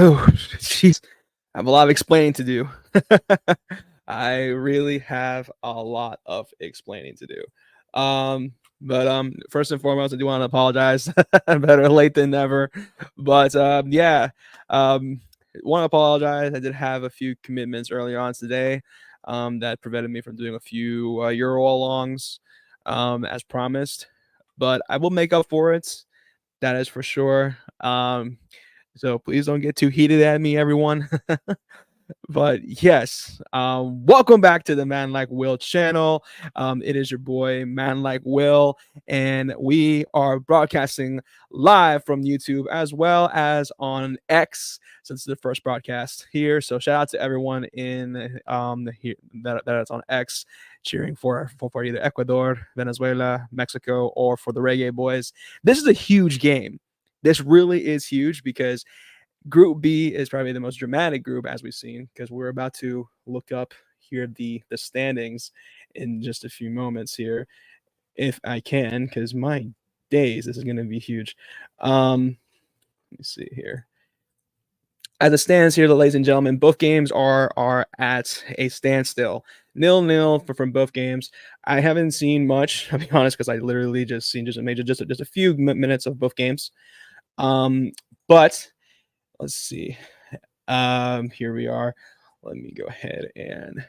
Oh, jeez. I have a lot of explaining to do. I really have a lot of explaining to do. First and foremost, I do want to apologize. Better late than never. But yeah, um, want to apologize. I did have a few commitments earlier on today that prevented me from doing a few Euro longs as promised. But I will make up for it. That is for sure. So please don't get too heated at me, everyone. But yes, welcome back to the Manlikewill channel. It is your boy Manlikewill, and we are broadcasting live from YouTube as well as on X since the first broadcast here. So shout out to everyone in here that is on X cheering for either Ecuador, Venezuela, Mexico, or for the Reggae Boys. This is a huge game. This really is huge because Group B is probably the most dramatic group as we've seen because we're about to look up here the standings in just a few moments here if I can because my days this is going to be huge. Let me see here. As it stands here, ladies and gentlemen, both games are at a standstill, 0-0 from both games. I haven't seen much, I'll be honest, because I literally just seen just a few minutes of both games. But let's see. Here we are. Let me go ahead and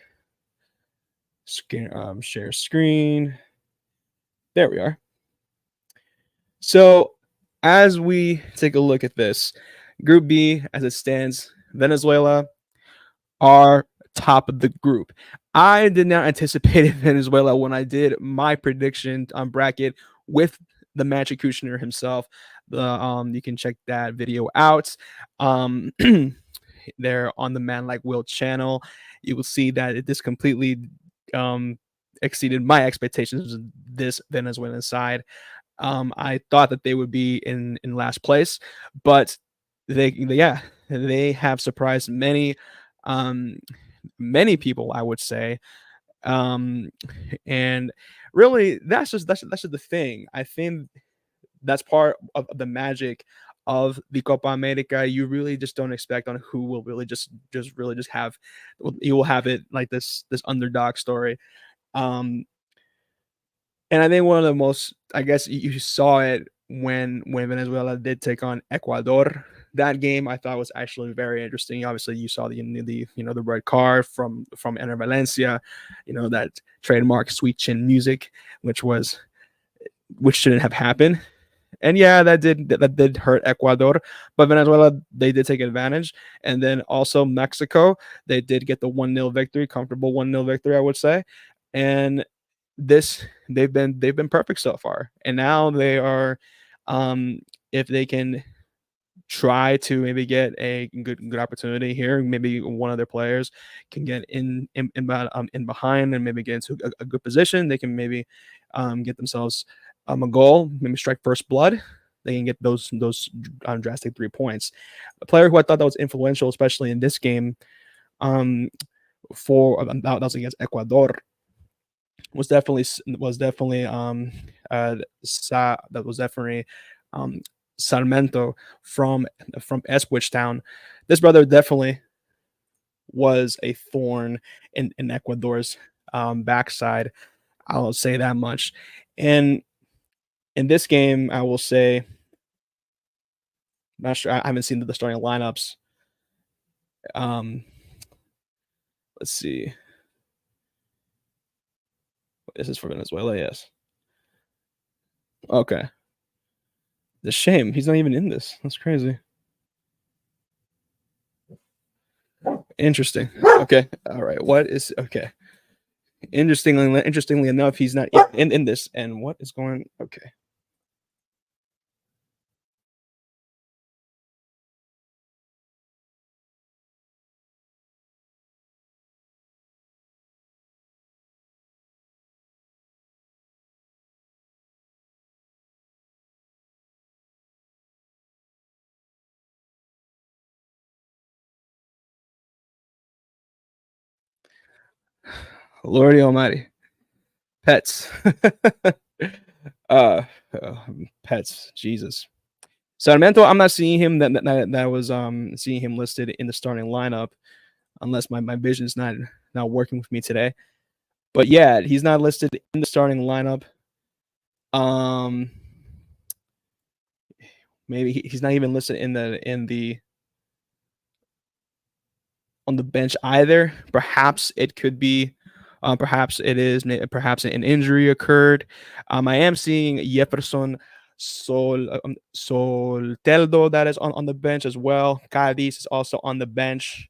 share screen. There we are. So as we take a look at this, Group B, as it stands, Venezuela are top of the group. I did not anticipate Venezuela when I did my prediction on bracket with the Magic Kushner himself. You can check that video out. There on the Manlikewill channel. You will see that this completely exceeded my expectations. This Venezuelan side. I thought that they would be in last place, but they have surprised many people, I would say. And really, that's just the thing. I think that's part of the magic of the Copa America. You really just don't expect on who will really just have you will have it like this underdog story. Um, and I think one of the most, I guess you saw it when Venezuela did take on Ecuador. That game I thought was actually very interesting. Obviously, you saw the red card from Ener Valencia, that trademark sweet chin music, which shouldn't have happened. And yeah, that did hurt Ecuador, but Venezuela, they did take advantage. And then also Mexico, they did get the 1-0 victory, comfortable 1-0 victory, I would say. And this they've been perfect so far. And now they are, if they can try to maybe get a good opportunity here, maybe one of their players can get in behind and maybe get into a good position. They can maybe get themselves a goal, maybe strike first blood. They can get those drastic 3 points. A player who I thought that was influential, especially in this game, um, that was against Ecuador, was definitely that was definitely Sarmento from Ipswich Town. This brother definitely was a thorn in Ecuador's backside. I'll say that much. And in this game, I will say, not sure. I haven't seen the starting lineups. Um, let's see. This is for Venezuela, yes. Okay. The shame he's not even in this. That's crazy. Interesting. Okay. All right. What is okay? Interestingly enough, he's not in this. And what is going? Okay. Lordy Almighty, pets. uh, pets. Jesus. Sarmiento, I'm not seeing him that was seeing him listed in the starting lineup unless my vision's not working with me today. But yeah, he's not listed in the starting lineup. Um, maybe he's not even listed in the on the bench either. Perhaps it could be, perhaps it is, perhaps an injury occurred. I am seeing Jefferson Solteldo that is on the bench as well. Cadiz is also on the bench.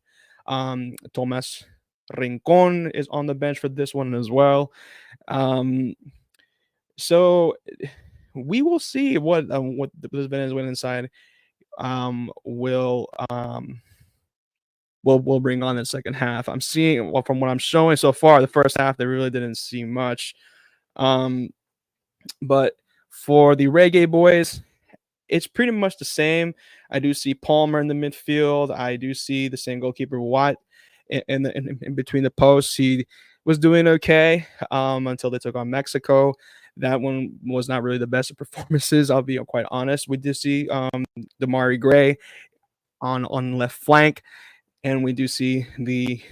Tomas Rincon is on the bench for this one as well. Um, so we will see what the Venezuelan side will bring on in the second half. I'm seeing, well, from what I'm showing so far, the first half they really didn't see much. Um, but for the Reggae boys, it's pretty much the same. I do see Palmer in the midfield. I do see the same goalkeeper Watt in between the posts. He was doing okay until they took on Mexico. That one was not really the best of performances. I'll be quite honest. We did see Damari Gray on left flank, and we do see the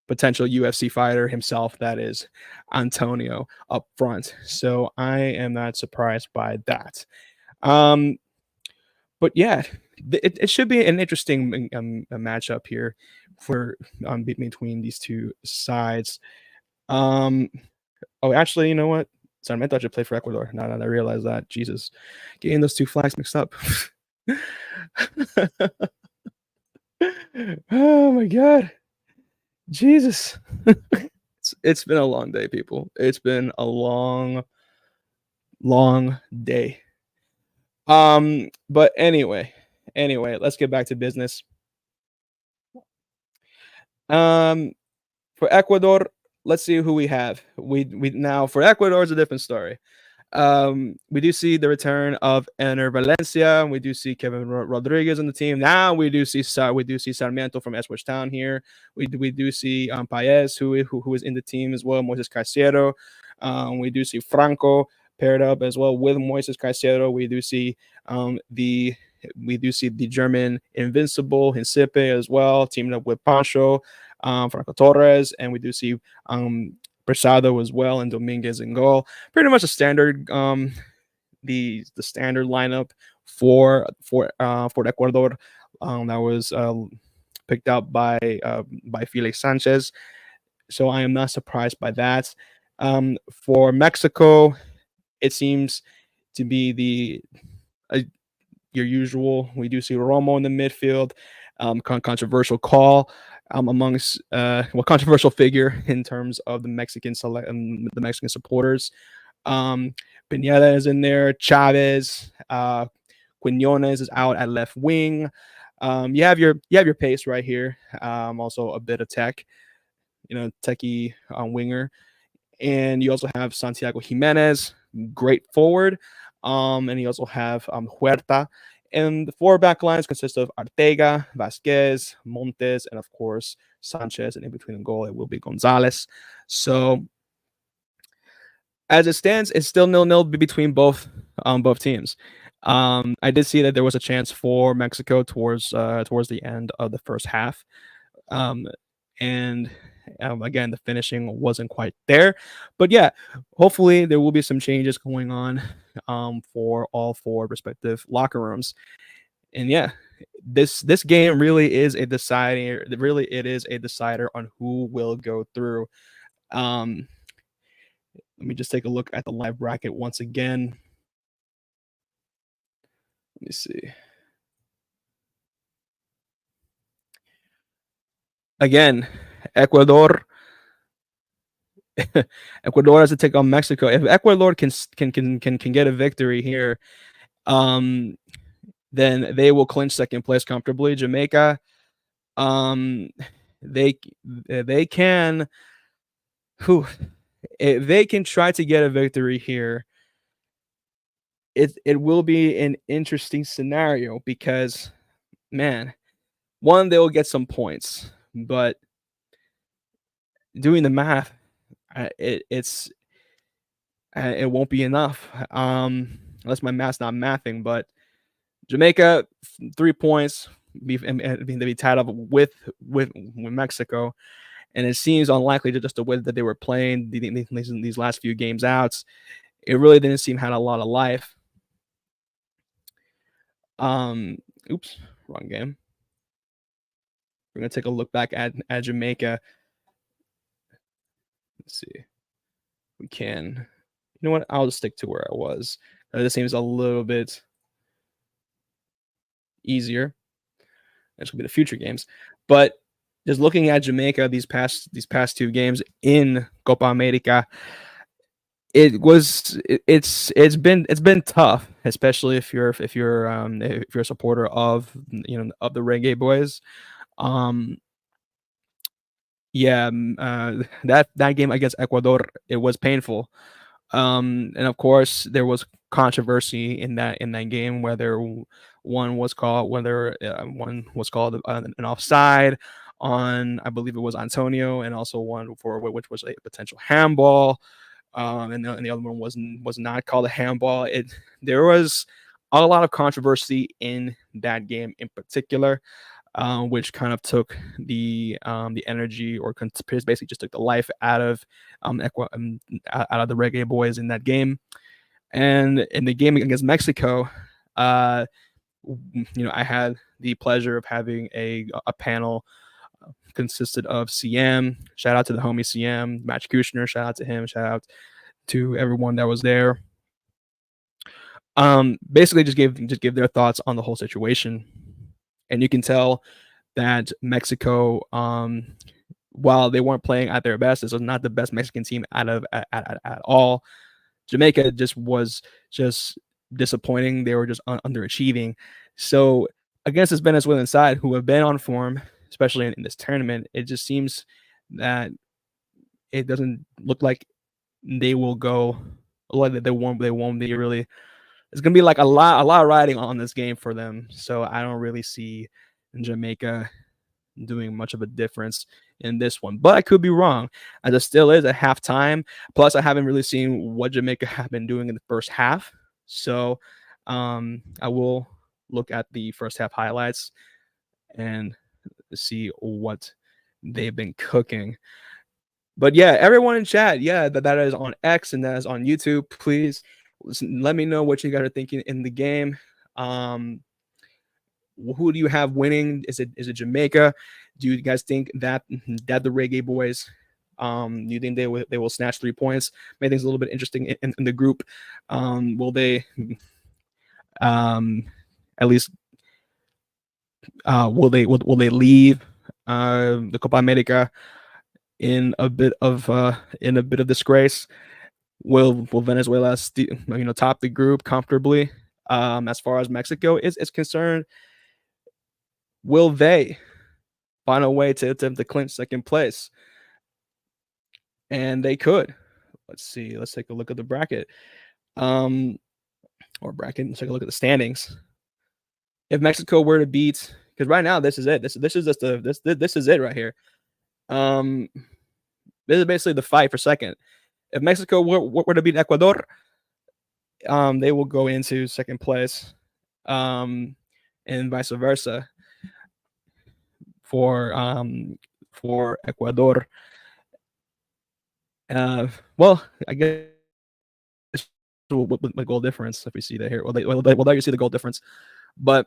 potential UFC fighter himself, that is Antonio, up front. So I am not surprised by that. Um, but yeah, it should be an interesting matchup here for between these two sides. Um, oh, actually, you know what? Sarmiento should play for Ecuador. Now that I realize that, Jesus, getting those two flags mixed up. Oh my God, Jesus! It's been a long day, people. It's been a long, long day. But anyway, let's get back to business. Um, for Ecuador, let's see who we have. We now for Ecuador is a different story. We do see the return of Ener Valencia. We do see Kevin Rodriguez on the team. Now we do see Sarmiento from Ipswich Town here. We do see Paez who is in the team as well. Moises Caicedo. We do see Franco paired up as well with Moises Caicedo. We do see the German Invincible Hinsipe as well, teamed up with Pancho, Franco Torres, and we do see Prasado as well, and Dominguez in goal. Pretty much a standard, the standard lineup for Ecuador. That was picked up by Felix Sanchez. So I am not surprised by that. For Mexico, it seems to be your usual. We do see Romo in the midfield. Controversial call amongst controversial figure in terms of the the Mexican supporters. Pineda is in there. Chavez, Quinones is out at left wing. You have your pace right here. Also a bit of tech, techie winger, and you also have Santiago Jimenez, great forward. And you also have Huerta. And the four back lines consist of Arteaga, Vasquez, Montes, and of course Sanchez. And in between the goal, it will be Gonzalez. So as it stands, it's still 0-0 between both teams. I did see that there was a chance for Mexico towards the end of the first half. And again, the finishing wasn't quite there. But yeah, hopefully there will be some changes going on for all four respective locker rooms. And yeah, this game really is a decider. Really, it is a decider on who will go through. Let me just take a look at the live bracket once again. Let me see. Again, Ecuador has to take on Mexico. If Ecuador can get a victory here, then they will clinch second place comfortably. Jamaica, they can, if they can try to get a victory here, it will be an interesting scenario because, man, one, they will get some points, but doing the math, it won't be enough. Unless my math's not mathing, but Jamaica 3 points. And they'd be tied up with Mexico, and it seems unlikely just the way that they were playing these last few games out. It really didn't seem had a lot of life. Um, oops, wrong game. We're gonna take a look back at Jamaica. Let's see. We can. You know what? I'll just stick to where I was. This seems a little bit easier. It's gonna be the future games, but just looking at Jamaica these past 2 games in Copa America, it's been tough, especially if you're a supporter of of the Reggae Boys. Um, yeah, that game against Ecuador, it was painful. And of course, there was controversy in that game whether one was called an offside on, I believe it was Antonio, and also one for which was a potential handball. And the other one was not called a handball. There was a lot of controversy in that game in particular, which kind of took the energy, or basically just took the life out of the Reggae Boys in that game. And in the game against Mexico, uh, I had the pleasure of having a panel consisted of CM. Shout out to the homie CM, Match Kushner. Shout out to him. Shout out to everyone that was there. Basically just gave their thoughts on the whole situation, and you can tell that Mexico, while they weren't playing at their best, this was not the best Mexican team at all. Jamaica was just disappointing. They were just underachieving. So against this Venezuelan side, who have been on form, especially in this tournament, it just seems that it doesn't look like they will go. Like they won't be really. It's gonna be like a lot of riding on this game for them. So I don't really see Jamaica doing much of a difference in this one, but I could be wrong, as it still is at halftime. Plus, I haven't really seen what Jamaica have been doing in the first half, so I will look at the first half highlights and see what they've been cooking. But yeah, everyone in chat, yeah, that is on X and that is on YouTube. Please let me know what you guys are thinking in the game. Um, who do you have winning? Is it Jamaica? Do you guys think that the Reggae Boys, do you think they will snatch 3 points? Make things a little bit interesting in the group. Will they um, at least will they leave the Copa America in a bit of disgrace? Will Venezuela top the group comfortably? As far as Mexico is concerned, will they find a way to attempt to clinch second place? And they could. Let's see. Let's take a look at the bracket. Um, or bracket. Let's take a look at the standings. If Mexico were to beat, because right now this is it. This is just this is it right here. Um, this is basically the fight for second. If Mexico were to beat Ecuador, they will go into second place, and vice versa for Ecuador. Well, I guess with goal difference, if we see that here, well, there you see the goal difference. But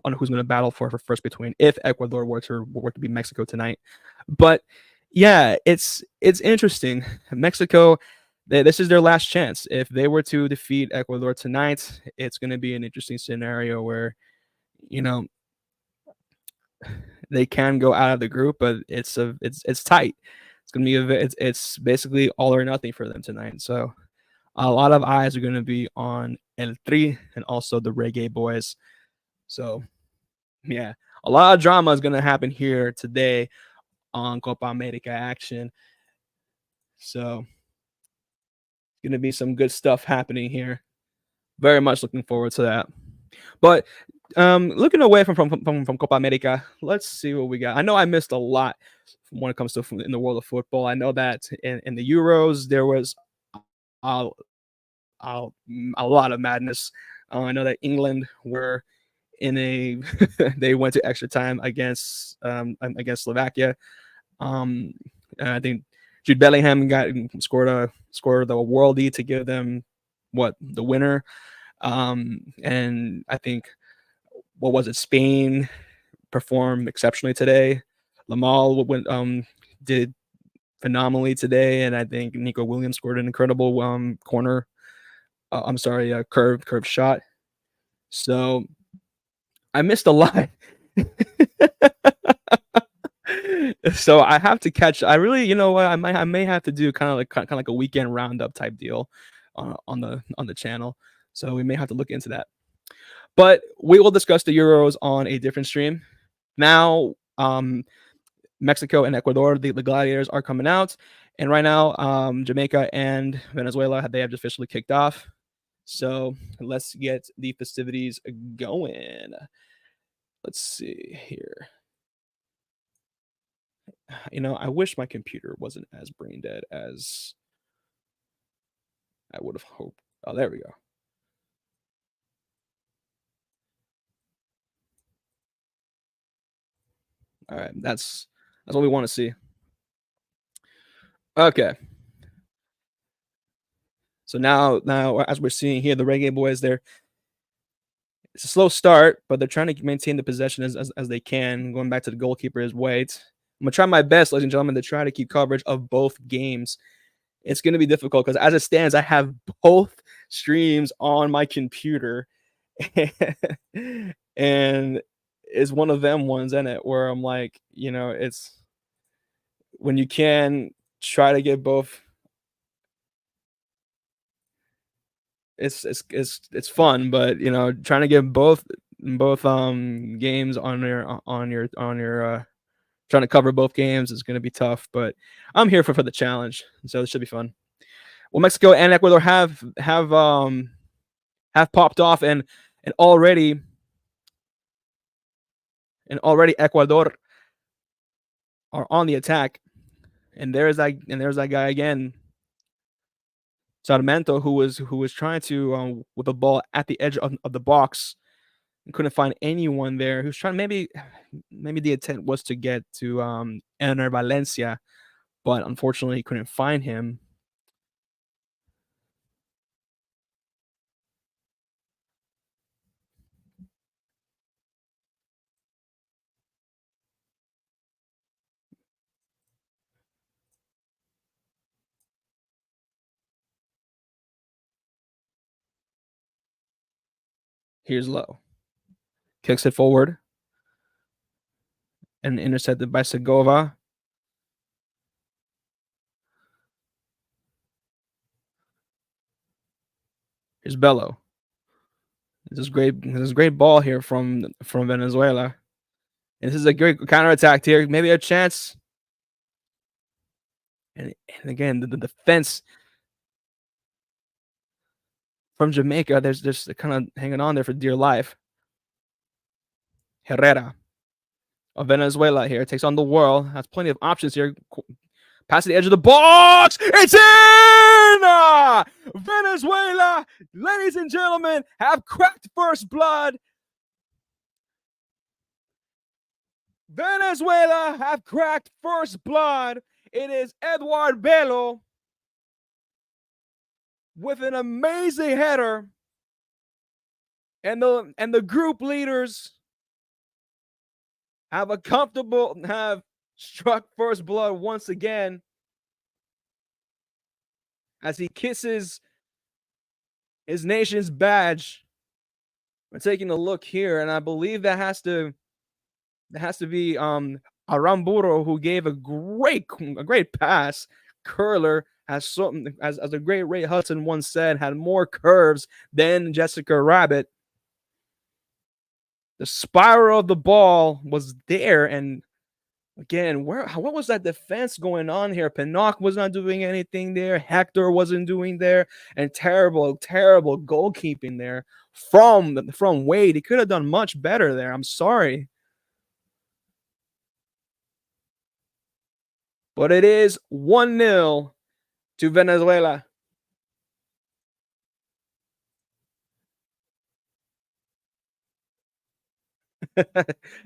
on who's going to battle for first between if Ecuador were to beat Mexico tonight. But yeah, it's interesting. Mexico, this is their last chance. If they were to defeat Ecuador tonight, it's going to be an interesting scenario where you know they can go out of the group, but it's tight. It's gonna be it's basically all or nothing for them tonight. So a lot of eyes are gonna be on El Tri and also the Reggae Boys. So yeah, a lot of drama is gonna happen here today on Copa America action. So it's gonna be some good stuff happening here. Very much looking forward to that. But looking away from Copa America, let's see what we got. I know I missed a lot when it comes to in the world of football. I know that in the Euros there was a, a lot of madness I know that England were in a they went to extra time against Slovakia. Um, and I think Jude Bellingham scored the worldie to give them the winner. And I think what was it? Spain performed exceptionally today. Lamal did phenomenally today, and I think Nico Williams scored an incredible corner. I'm sorry, curved shot. So I missed a lot. So I have to catch. I really, you know what? I may have to do kind of like a weekend roundup type deal on the channel. So we may have to look into that. But we will discuss the Euros on a different stream. Now, Mexico and Ecuador, the gladiators are coming out, and right now, Jamaica and Venezuela they have just officially kicked off. So let's get the festivities going. Let's see here. I wish my computer wasn't as brain dead as I would have hoped. Oh, there we go. All right, that's what we want to see. Okay, so now as we're seeing here, the Reggae Boys, it's a slow start, but they're trying to maintain the possession as they can. Going back to the goalkeeper's weight. I'm gonna try my best, ladies and gentlemen, to try to keep coverage of both games. It's gonna be difficult because as it stands, I have both streams on my computer, and it's one of them ones in it where I'm like, it's when you can try to get both. It's fun, but trying to get both games on your trying to cover both games is going to be tough. But I'm here for the challenge, so it should be fun. Well, Mexico and Ecuador have popped off, and already Ecuador are on the attack, and there's that guy again, Sarmiento, who was trying to with the ball at the edge of the box and couldn't find anyone there. Who's trying maybe the intent was to get to Ener Valencia, but unfortunately he couldn't find him. Here's Low. Kicks it forward and intercepted by Segova. Here's Bello. This is great. This is great ball here from Venezuela. And this is a great counterattack here. Maybe a chance. And again, the defense from Jamaica, there's just kind of hanging on there for dear life. Herrera of Venezuela here takes on the world. Has plenty of options here. Past the edge of the box. It's in! Venezuela, ladies and gentlemen, have cracked first blood. Venezuela have cracked first blood. It is Eduard Bello with an amazing header. And the group leaders have struck first blood once again as he kisses his nation's badge. We're taking a look here, and I believe that has to be Aramburo, who gave a great pass. Curler has something, as the great Ray Hudson once said, had more curves than Jessica Rabbit. The spiral of the ball was there, and again, what was that defense going on here? Pinnock was not doing anything there. Hector wasn't doing there, and terrible goalkeeping there from Wade. He could have done much better there. I'm sorry, but it is 1-0 to Venezuela.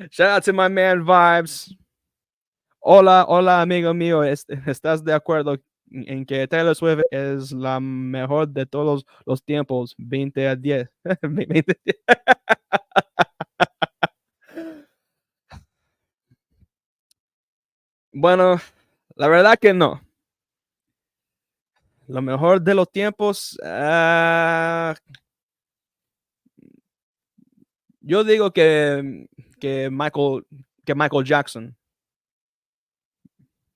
Shout out to my man Vibes. Hola, hola, amigo mío. ¿Estás de acuerdo en que Taylor Swift es la mejor de todos los tiempos? 20 a 10. 20. Bueno, la verdad que no. Lo mejor de los tiempos, yo digo que Michael Jackson.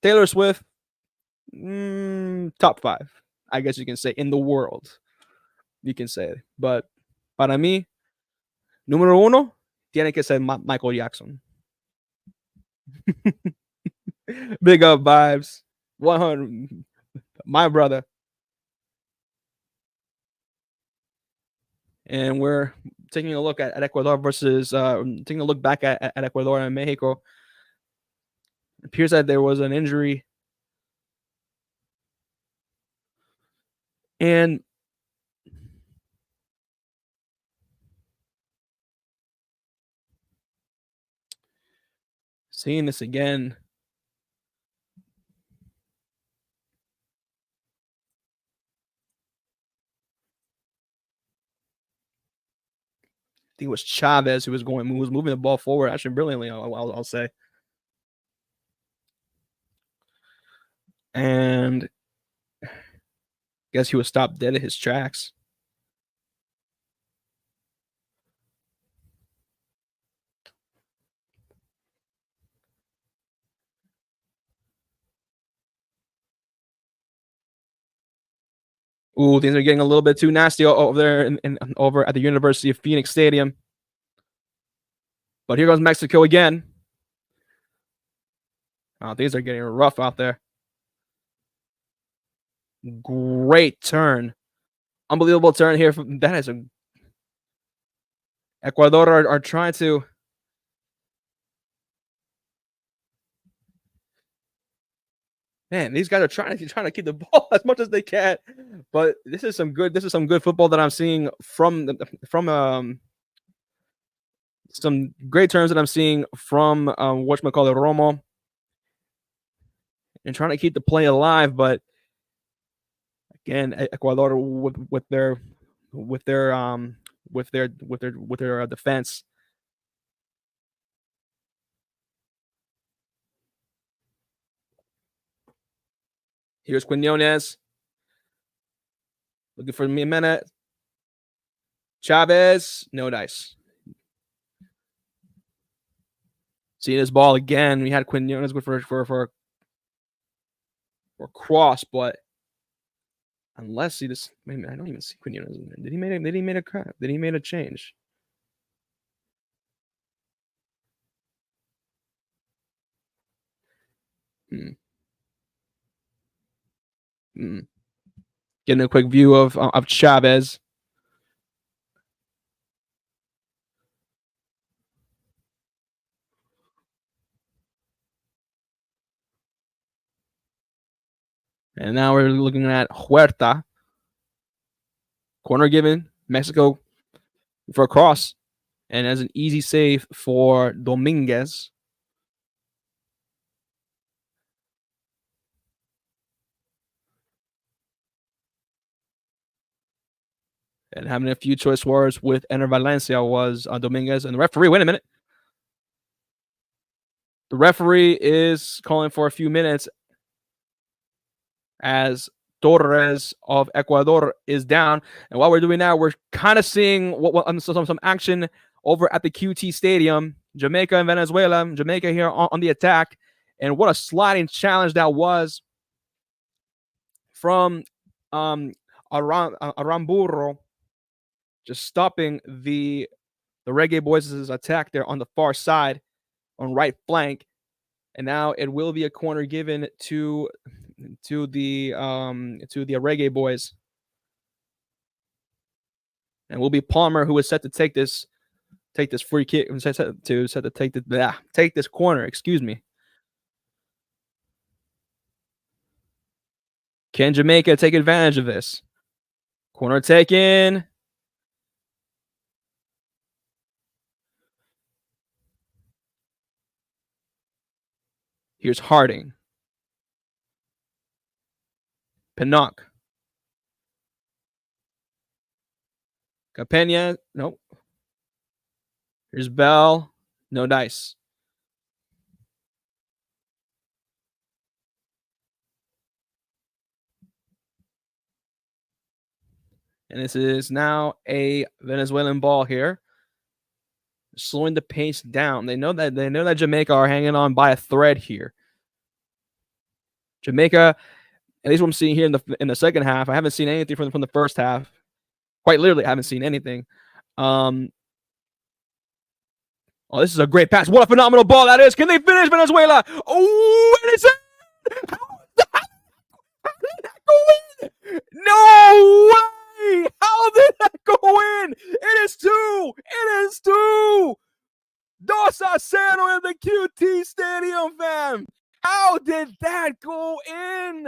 Taylor Swift, top five, I guess you can say, in the world. You can say. But para mí, número uno, tiene que ser Michael Jackson. Big up Vibes. 100. My brother. And we're taking a look at Ecuador versus taking a look back at Ecuador and Mexico. It appears that there was an injury, and seeing this again, I think it was Chavez who was moving the ball forward actually brilliantly. I'll say, and I guess he was stopped dead in his tracks. Ooh, things are getting a little bit too nasty over there over at the University of Phoenix Stadium. But here goes Mexico again. Things are getting rough out there. Great turn. Unbelievable turn here. That is a Ecuador are trying to. Man, these guys are trying to keep the ball as much as they can. But this is some good football that I'm seeing from some great turns that I'm seeing from whatchamacallit Romo, and trying to keep the play alive. But again, Ecuador with their defense. Here's Quinones looking for me a minute. Chavez, no dice. See this ball again. We had Quinones go for cross, but unless see this, I don't even see Quinones in there. Did he make a change? Getting a quick view of Chavez. And now we're looking at Huerta. Corner given. Mexico for a cross. And as an easy save for Dominguez. And having a few choice words with Ener Valencia was Dominguez. And the referee, wait a minute. The referee is calling for a few minutes as Torres of Ecuador is down. And what we're doing now, we're kind of seeing some action over at the QT Stadium. Jamaica and Venezuela. Jamaica here on the attack. And what a sliding challenge that was from Aramburo, just stopping the Reggae Boys' attack there on the far side, on right flank. And now it will be a corner given to the Reggae Boys. And will be Palmer, who is set to take this free kick, set to take this corner, excuse me. Can Jamaica take advantage of this? Corner taken. Here's Harding. Pinnock. Capena. Nope. Here's Bell. No dice. And this is now a Venezuelan ball here. Slowing the pace down. They know that Jamaica are hanging on by a thread here. Jamaica, at least what I'm seeing here in the second half, I haven't seen anything from the first half. Quite literally, I haven't seen anything. Oh, this is a great pass. What a phenomenal ball that is. Can they finish, Venezuela? Oh, and it's how did that go in? No way! How did that go in? It is two. It is two. 2-0 in the QT Stadium, fam. How did that go in?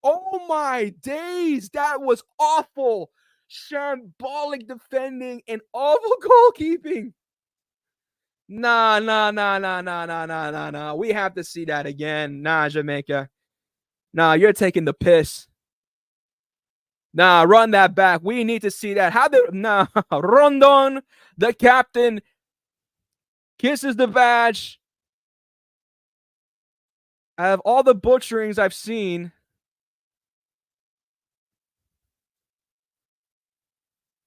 Oh my days, that was awful. Shambolic defending and awful goalkeeping. Nah. We have to see that again. Nah, Jamaica. Nah, you're taking the piss. Nah, run that back. We need to see that. Rondon, the captain, kisses the badge. Out of all the butcherings I've seen,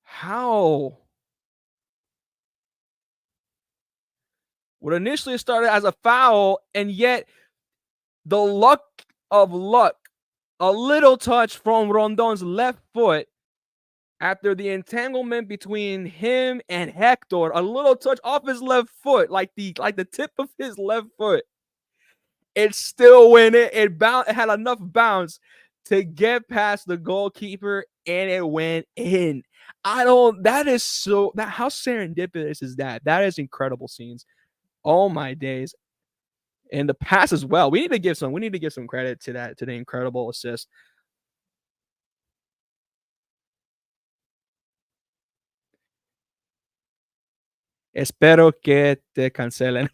how? What initially started as a foul, and yet the luck of luck, a little touch from Rondon's left foot after the entanglement between him and Hector, a little touch off his left foot, like the tip of his left foot. It still went in. It had enough bounce to get past the goalkeeper, and it went in. How serendipitous is that? That is incredible scenes. Oh my days. And the pass as well. We need to give some credit to the incredible assist. Espero que te cancelen.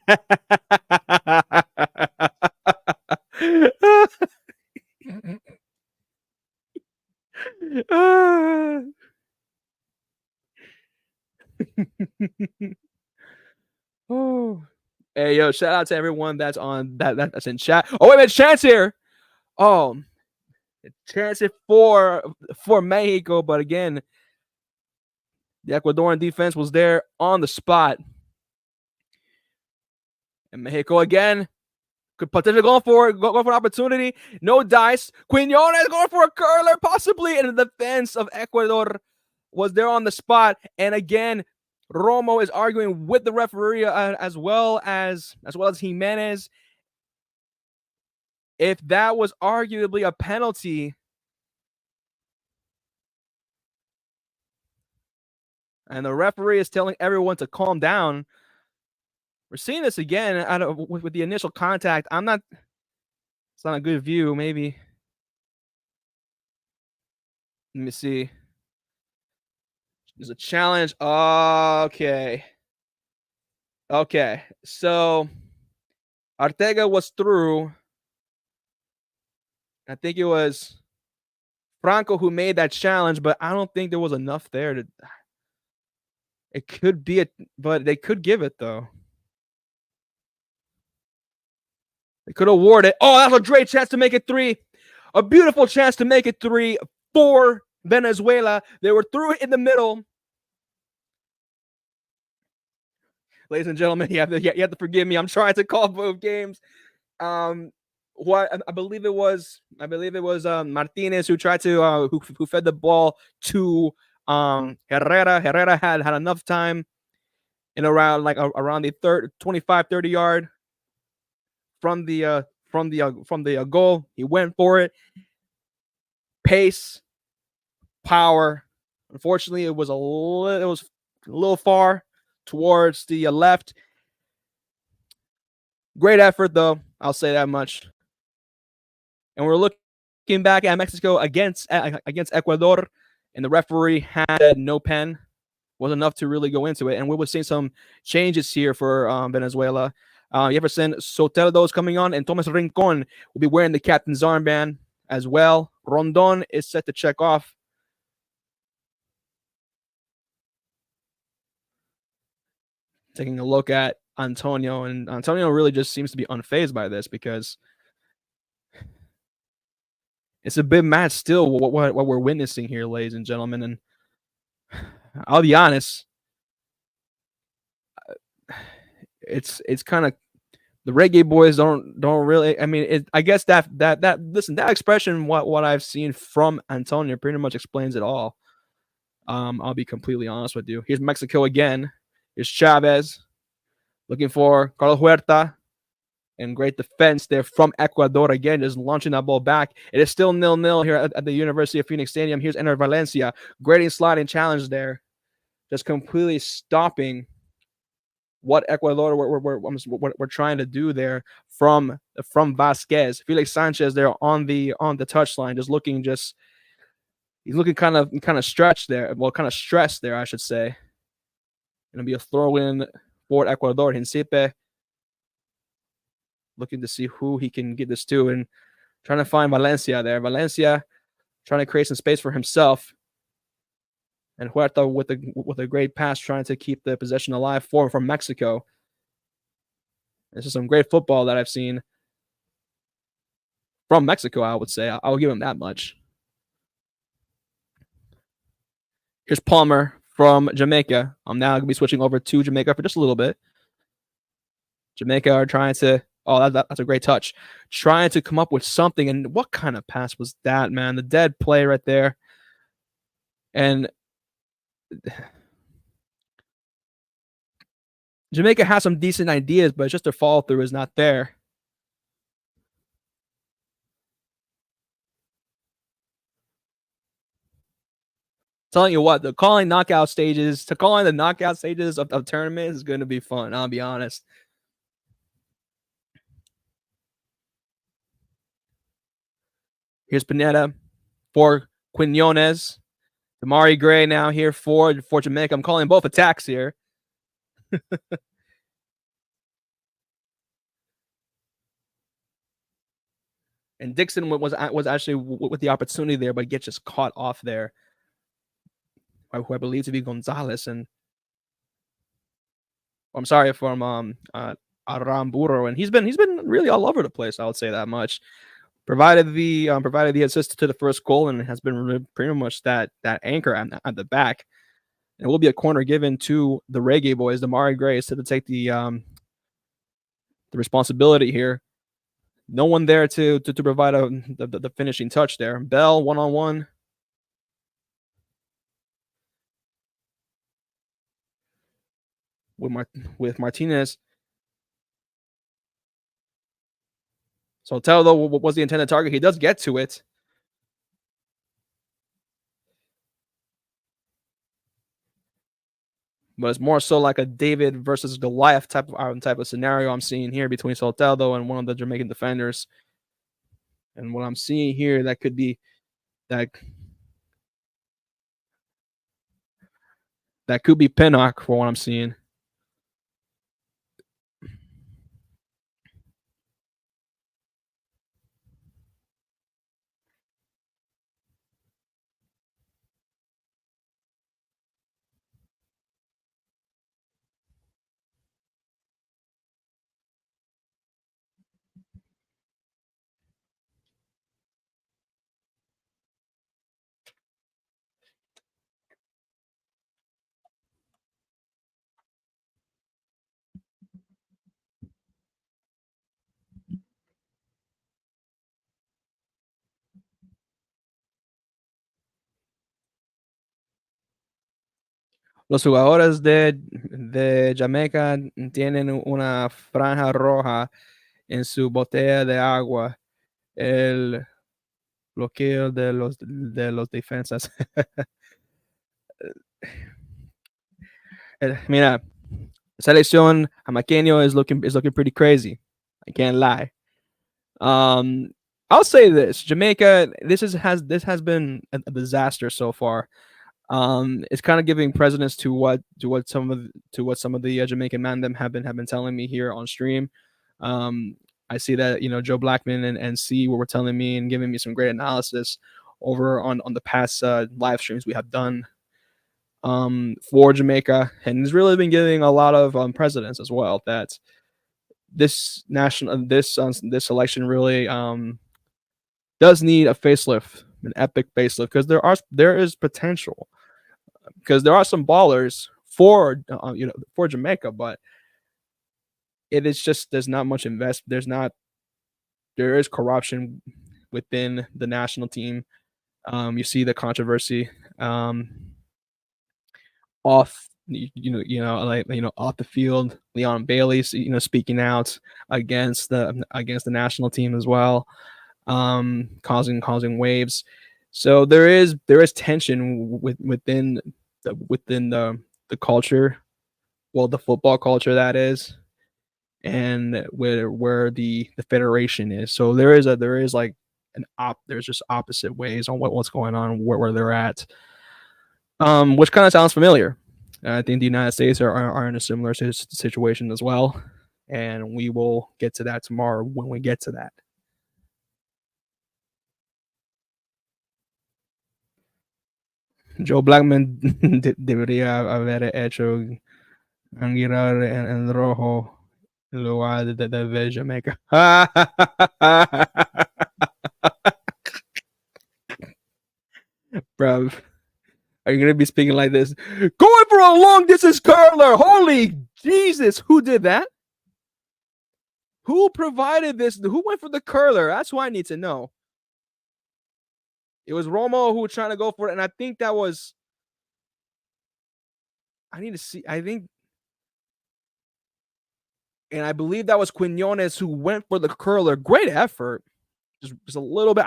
Oh. Hey, yo, shout out to everyone that's on that's in chat. Oh, wait a minute, chance here. Oh, chance it for Mexico, but again, the Ecuadorian defense was there on the spot. And Mexico again could potentially go for an opportunity. No dice. Quinones going for a curler, possibly. And the defense of Ecuador was there on the spot. And again, Romo is arguing with the referee as well as Jimenez. If that was arguably a penalty, and the referee is telling everyone to calm down, we're seeing this again with the initial contact. It's not a good view, maybe. Let me see. There's a challenge. Okay. So Ortega was through. I think it was Franco who made that challenge, but I don't think there was enough there to. It could be but they could give it though. They could award it. Oh, that's a great chance to make it 3. A beautiful chance to make it 3 for Venezuela. They were through it in the middle. Ladies and gentlemen, you have to forgive me. I'm trying to call both games. What I believe it was Martinez who tried to who fed the ball to Herrera. Herrera had enough time in around the 25-30 yard from the goal. He went for it. Pace, power. Unfortunately, it was a little far towards the left. Great effort, though. I'll say that much. And we're looking back at Mexico against Ecuador, and the referee had no pen. Was enough to really go into it. And we were seeing some changes here for Venezuela. Jefferson Soteldo is coming on, and Thomas Rincon will be wearing the captain's armband as well. Rondon is set to check off. Taking a look at Antonio, and Antonio really just seems to be unfazed by this because it's a big match still. What we're witnessing here, ladies and gentlemen, and I'll be honest, it's kind of the reggae boys don't really. I mean, I guess that listen, that expression, what I've seen from Antonio, pretty much explains it all. I'll be completely honest with you. Here's Mexico again. Here's Chavez looking for Carlos Huerta. And great defense there from Ecuador again, just launching that ball back. It is still 0-0 here at the University of Phoenix Stadium. Here's Ener Valencia. Great sliding challenge there. Just completely stopping what Ecuador we're trying to do there from Vasquez. Felix Sanchez there on the touchline, he's looking kind of stretched there. Well, kind of stressed there, I should say. Gonna be a throw in for Ecuador. Hincipe looking to see who he can get this to, and trying to find Valencia there. Valencia trying to create some space for himself. And Huerta with a great pass, trying to keep the possession alive from Mexico. This is some great football that I've seen from Mexico, I would say. I'll give him that much. Here's Palmer from Jamaica. I'm now going to be switching over to Jamaica for just a little bit. Jamaica are trying to... Oh, that's a great touch. Trying to come up with something. And what kind of pass was that, man? The dead play right there. And Jamaica has some decent ideas, but just their follow through is not there. Telling you what, calling the knockout stages of tournaments is going to be fun. I'll be honest. Here's Pineda for Quinones. Damari Gray now here for Jamaica. I'm calling both attacks here. And Dixon was actually with the opportunity there, but gets just caught off there. Who I believe to be Gonzalez, and I'm sorry, from Aramburo, and he's been really all over the place. I would say that much. Provided the assist to the first goal, and has been pretty much that anchor at the back. And it will be a corner given to the Reggae boys. Damari Gray is to take the responsibility here. No one there to provide the finishing touch there. Bell 1-on-1. With Martinez. So tell though what was the intended target. He does get to it. But it's more so like a David versus Goliath type of scenario I'm seeing here between Soteldo and one of the Jamaican defenders. And what I'm seeing here, that could be that could be Pinnock for what I'm seeing. Los jugadores de Jamaica tienen una franja roja en su botella de agua. El bloqueo de los defensas. Mira, selección jamaqueño is looking pretty crazy. I can't lie. I'll say this: Jamaica, this has been a disaster so far. It's kind of giving precedence to what some of the Jamaican mandem have been telling me here on stream. Um, I see that Joe Blackman and C were telling me and giving me some great analysis over on the past live streams we have done for Jamaica, and he's really been giving a lot of precedents as well that this election really does need a facelift, an epic facelift, because there is potential, because there are some ballers for Jamaica, but it is just there's not much invest. There is corruption within the national team. You see the controversy off off the field. Leon Bailey, speaking out against the national team as well, causing waves. So there is tension within the culture, well, the football culture, that is, and where the federation is. So there is like there's just opposite ways on what's going on, where they're at, which kind of sounds familiar. I think the United States are in a similar situation as well, and we will get to that tomorrow when we get to that. Joe Blackman debería haber hecho girar en rojo en lugar de ver Jamaica. Bro, are you gonna be speaking like this? Going for a long distance curler. Holy Jesus, who did that? Who provided this? Who went for the curler? That's who I need to know. It was Romo who was trying to go for it, and I think that was. I need to see. I think, and I believe that was Quinones who went for the curler. Great effort. Just a little bit.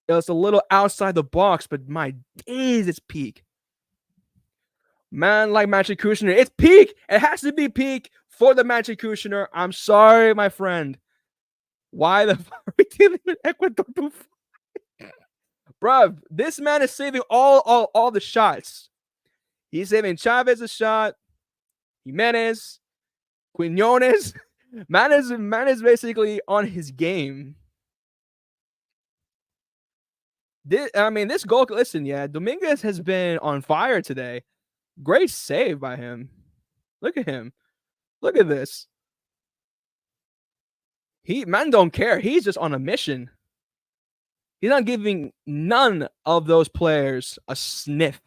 It was a little outside the box, but my days, it's peak. Man, like Magic Kushner, it's peak. It has to be peak for the Magic Kushner. I'm sorry, my friend. Why the fuck are we dealing with Ecuador? Bruv, this man is saving all the shots. He's saving Chavez a shot, Jimenez, Quinones. Man is basically on his game. This goal. Listen, yeah, Dominguez has been on fire today. Great save by him. Look at him. Look at this. Man don't care. He's just on a mission. He's not giving none of those players a sniff.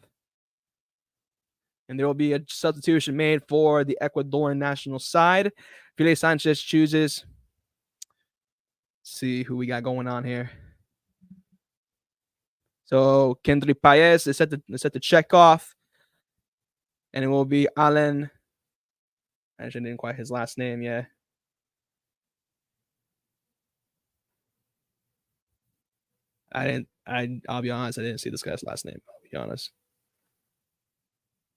And there will be a substitution made for the Ecuadorian national side. Felipe Sanchez chooses. See who we got going on here. So Kendry Paez is set to check off. And it will be Alan. Actually, didn't quite his last name yet. I'll be honest, I didn't see this guy's last name. I'll be honest.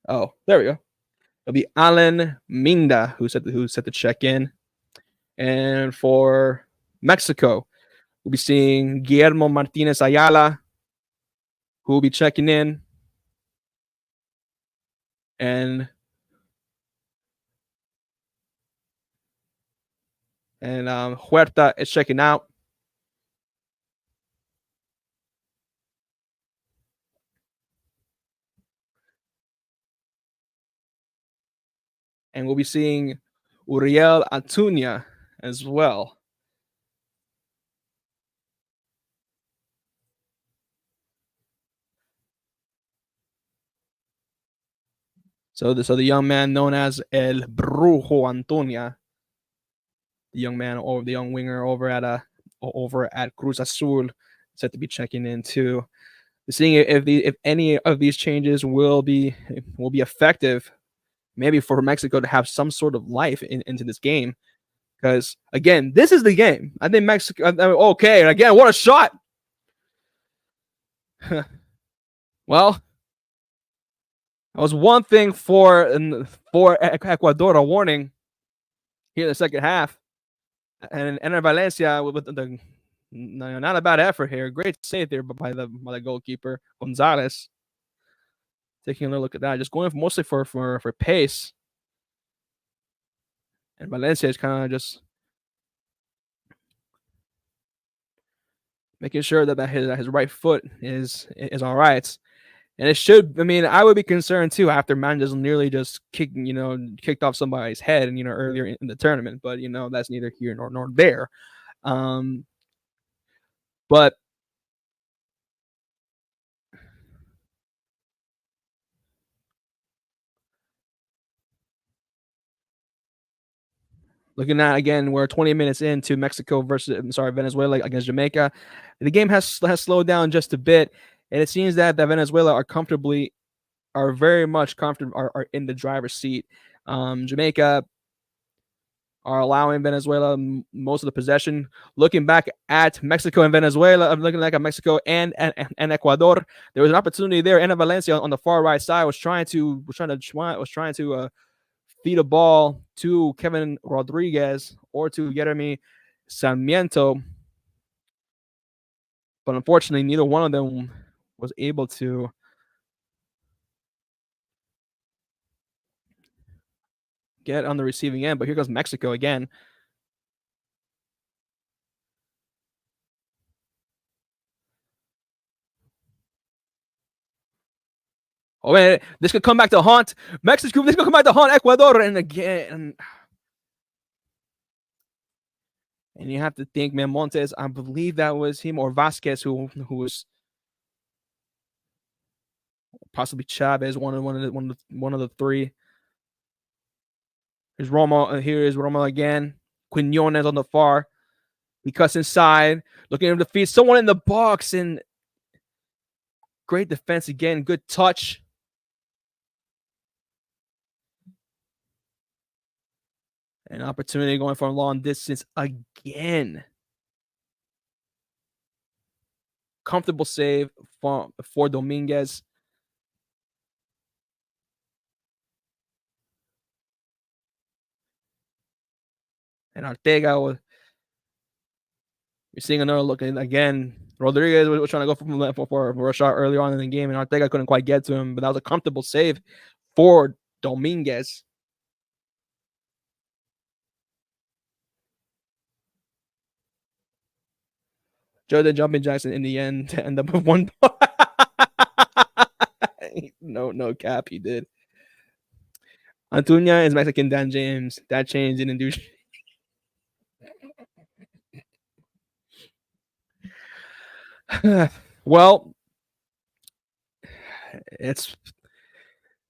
Oh, there we go. It'll be Alan Minda who's set to check in. And for Mexico, we'll be seeing Guillermo Martinez Ayala, who will be checking in. And Huerta is checking out. And we'll be seeing Uriel Antuña as well. So the young man known as El Brujo Antuña, the young winger over at Cruz Azul, set to be checking in too. Seeing if any of these changes will be effective, maybe for Mexico to have some sort of life into this game. Because again, this is the game. I think Mexico. Okay, and again, what a shot! Well, that was one thing for Ecuador, a warning here in the second half. And Ener Valencia with the not a bad effort here. Great save there by the goalkeeper Gonzalez. Taking a look at that, just going mostly for pace. And Valencia is kind of just making sure that his right foot is all right. And it should. I mean, I would be concerned too after man just nearly just kicked off somebody's head, and earlier in the tournament. But that's neither here nor there. Um, but looking at again, we're 20 minutes into Mexico versus Venezuela against Jamaica. The game has slowed down just a bit, and it seems that Venezuela are very much comfortable are in the driver's seat. Jamaica are allowing Venezuela most of the possession. Looking back at Mexico and Venezuela, I'm looking at Mexico and Ecuador. There was an opportunity there. Ana Valencia on the far right side was trying to feed a ball to Kevin Rodriguez or to Jeremy Sarmiento, but unfortunately, neither one of them was able to get on the receiving end. But here goes Mexico again. Oh man, this could come back to haunt Mexico. This could come back to haunt Ecuador, and again, and you have to think, man, Montes. I believe that was him or Vasquez who was possibly Chavez, one of the three. Here's Romo. Here is Romo again. Quinones on the far. He cuts inside, looking to defeat someone in the box, and great defense again. Good touch. An opportunity going for a long distance again. Comfortable save for Dominguez. And Ortega was. You're seeing another look, and again, Rodriguez was trying to go for a shot earlier on in the game, and Ortega couldn't quite get to him, but that was a comfortable save for Dominguez. Joe jumping Jackson in the end to end up with one. No cap, he did. Antuña is Mexican Dan James. That change didn't do shit. Well, it's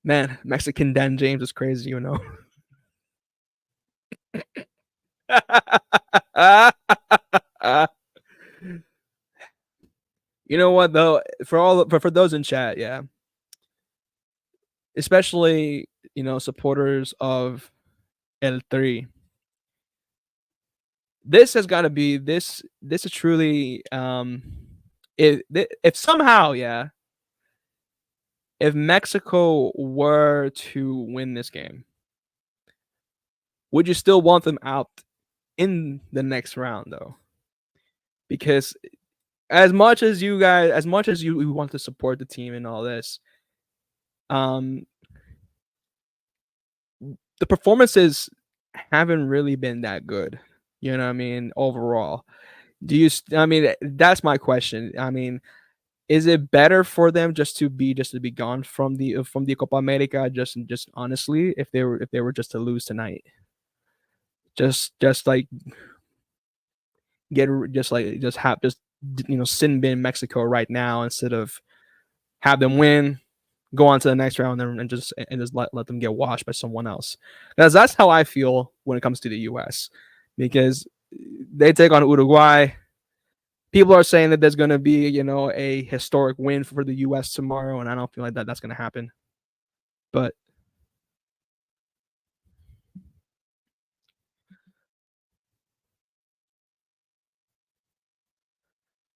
man, Mexican Dan James is crazy, you know. You know what though? For those in chat, yeah, especially supporters of L3. This has got to be this. This is truly if somehow, yeah, if Mexico were to win this game, would you still want them out in the next round though? Because as much as you want to support the team and all this, um, the performances haven't really been that good. You know what I mean? Overall, I mean, that's my question. I mean, is it better for them just to be gone from the Copa America? Just honestly, if they were just to lose tonight, just like sin bin Mexico right now instead of have them win, go on to the next round, and just let them get washed by someone else. Because that's how I feel when it comes to the U.S. Because they take on Uruguay. People are saying that there's going to be a historic win for the U.S. tomorrow, and I don't feel like that's going to happen. But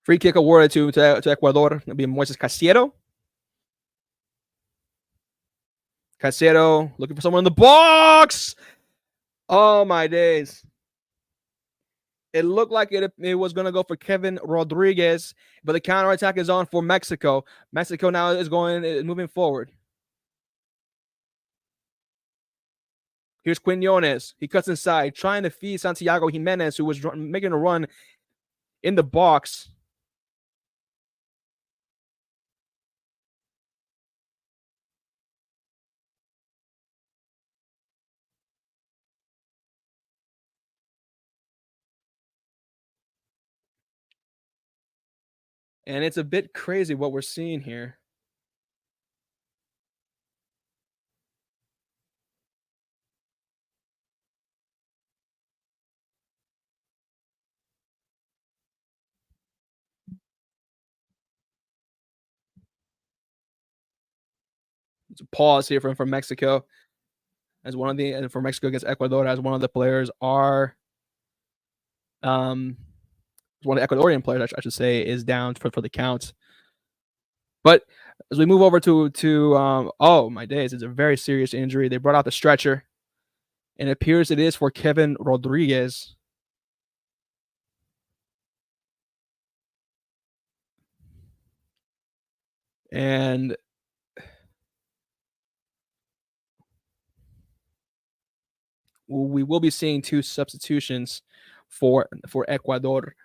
free kick awarded to Ecuador. It'll be Moises Caicedo. Caicedo looking for someone in the box. Oh my days. It looked like it was going to go for Kevin Rodriguez, but the counterattack is on for Mexico. Mexico now is moving forward. Here's Quinones. He cuts inside, trying to feed Santiago Jimenez, who was making a run in the box. And it's a bit crazy what we're seeing here. It's a pause here from Mexico, as one of the, and for Mexico against Ecuador, as one of the players are um one of the Ecuadorian players, I should say, is down for the count. But as we move over to oh my days, it's a very serious injury. They brought out the stretcher, and it appears it is for Kevin Rodriguez. And we will be seeing two substitutions for Ecuador.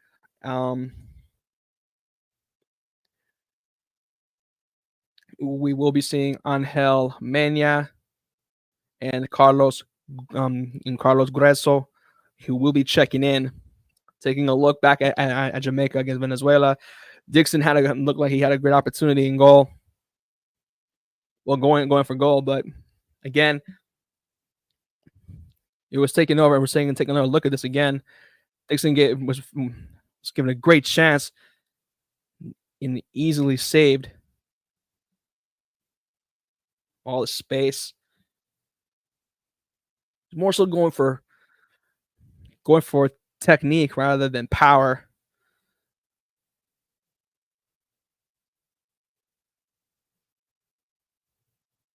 We will be seeing Angel Mena and Carlos Grueso, who will be checking in, taking a look back at Jamaica against Venezuela. Dixon looked like he had a great opportunity in goal. Well, going for goal, but again, it was taken over. We're saying taking another look at this again. Dixon was given a great chance and easily saved all the space. More so going for technique rather than power.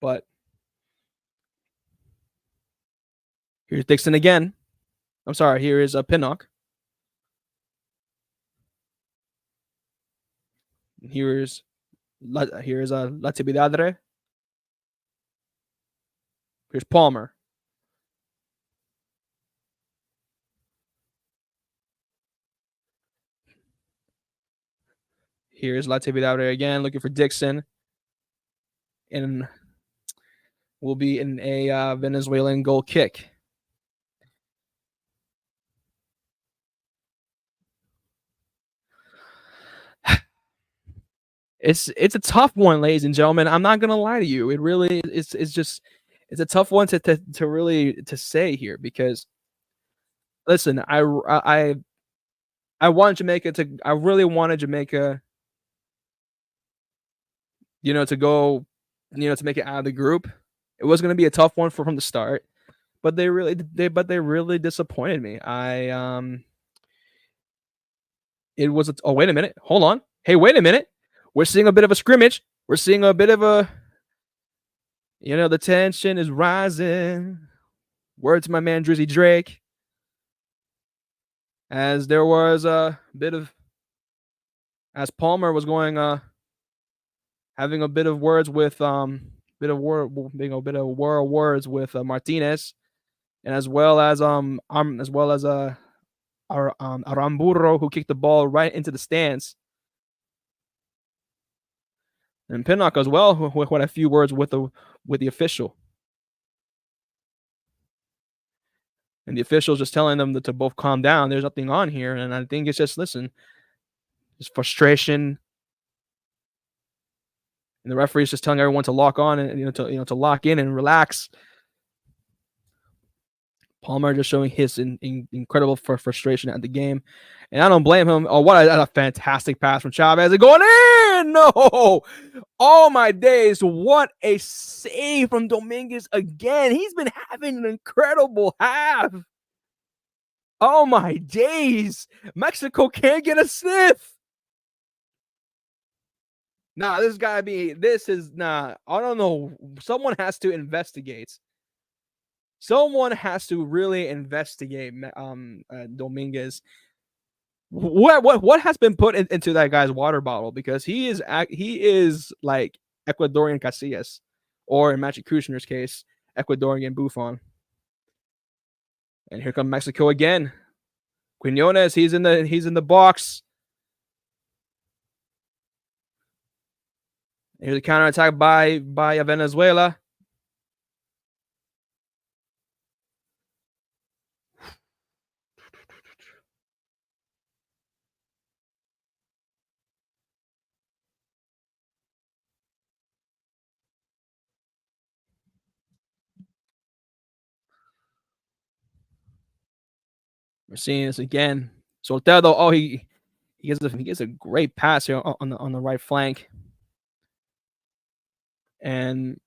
But here's Dixon again. I'm sorry. Here is a Pinnock. Here's Latibidadre. Here's Palmer. Here's Latibidadre again, looking for Dixon. And will be in a Venezuelan goal kick. It's a tough one, ladies and gentlemen. I'm not gonna lie to you. It really is. It's a tough one to really to say here, because listen, I want Jamaica to. I really wanted Jamaica, to go, to make it out of the group. It was gonna be a tough one from the start, but they really disappointed me. It was. Oh, wait a minute. Hold on. Hey, wait a minute. We're seeing a bit of a scrimmage. We're seeing a bit of a, the tension is rising. Word to my man Drizzy Drake. As there was a bit of, as Palmer was going, having a bit of words with, words with Martinez, and as well as Aramburo, who kicked the ball right into the stands. And Pinnock as well, with a few words with the official. And the official's just telling them to both calm down. There's nothing on here. And I think it's just, listen, just frustration. And the referee's just telling everyone to lock on and, to lock in and relax. Palmer just showing his incredible frustration at the game. And I don't blame him. Oh, what a fantastic pass from Chavez. And going in! No! Oh, my days. What a save from Dominguez again. He's been having an incredible half. Oh, my days. Mexico can't get a sniff. Nah, this gotta be. This is nah. I don't know. Someone has to investigate. Someone has to really investigate Dominguez. What has been put into that guy's water bottle? Because he is like Ecuadorian Casillas, or in Magic Kushner's case, Ecuadorian Buffon. And here comes Mexico again. Quinones, he's in the box. Here's a counterattack by Venezuela. We're seeing this again. Soteldo, oh, he gets a great pass here on the right flank. And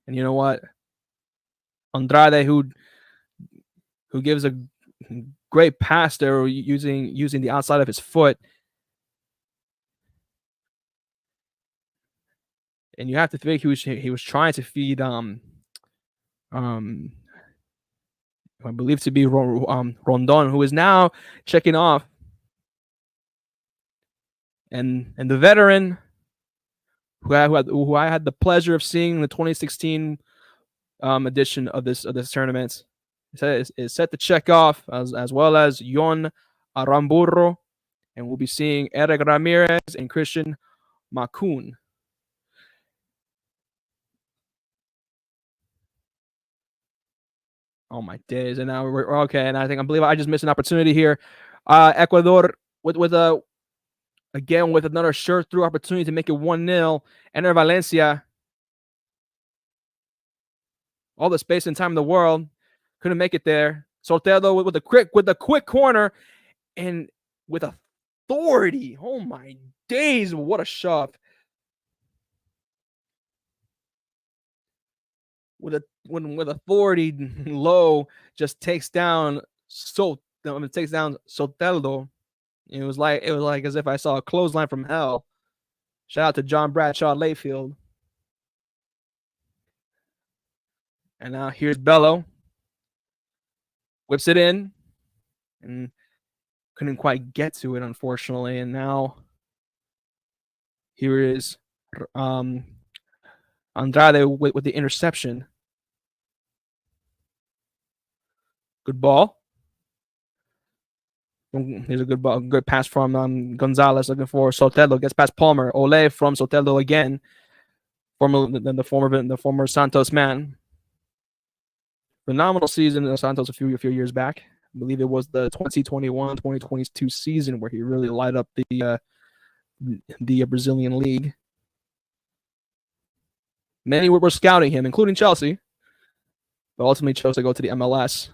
you know what? Andrade, who gives a great pass there using the outside of his foot. And you have to think he was trying to feed I believe to be Rondon, who is now checking off. And the veteran who I had the pleasure of seeing in the 2016 edition of this tournament is set to check off, as well as Yon Aramburu, and we'll be seeing Eric Ramirez and Christian Makun. Oh my days! And now we're okay. And I believe I just missed an opportunity here. Ecuador with another shirt through opportunity to make it 1-0. Enter Valencia. All the space and time in the world, couldn't make it there. Soteldo with a quick corner, and with authority. Oh my days! What a shove! With authority low, just takes down Soteldo. It was like as if I saw a clothesline from hell. Shout out to John Bradshaw Layfield. And now here's Bello. Whips it in. And couldn't quite get to it, unfortunately. And now here is Andrade with the interception. Good ball. Here's a good pass from Gonzalez, looking for Soteldo. Gets past Palmer. Ole from Soteldo again. The former Santos man. Phenomenal season in Santos a few years back. I believe it was the 2021-2022 season where he really lighted up the Brazilian league. Many were scouting him, including Chelsea, but ultimately chose to go to the MLS.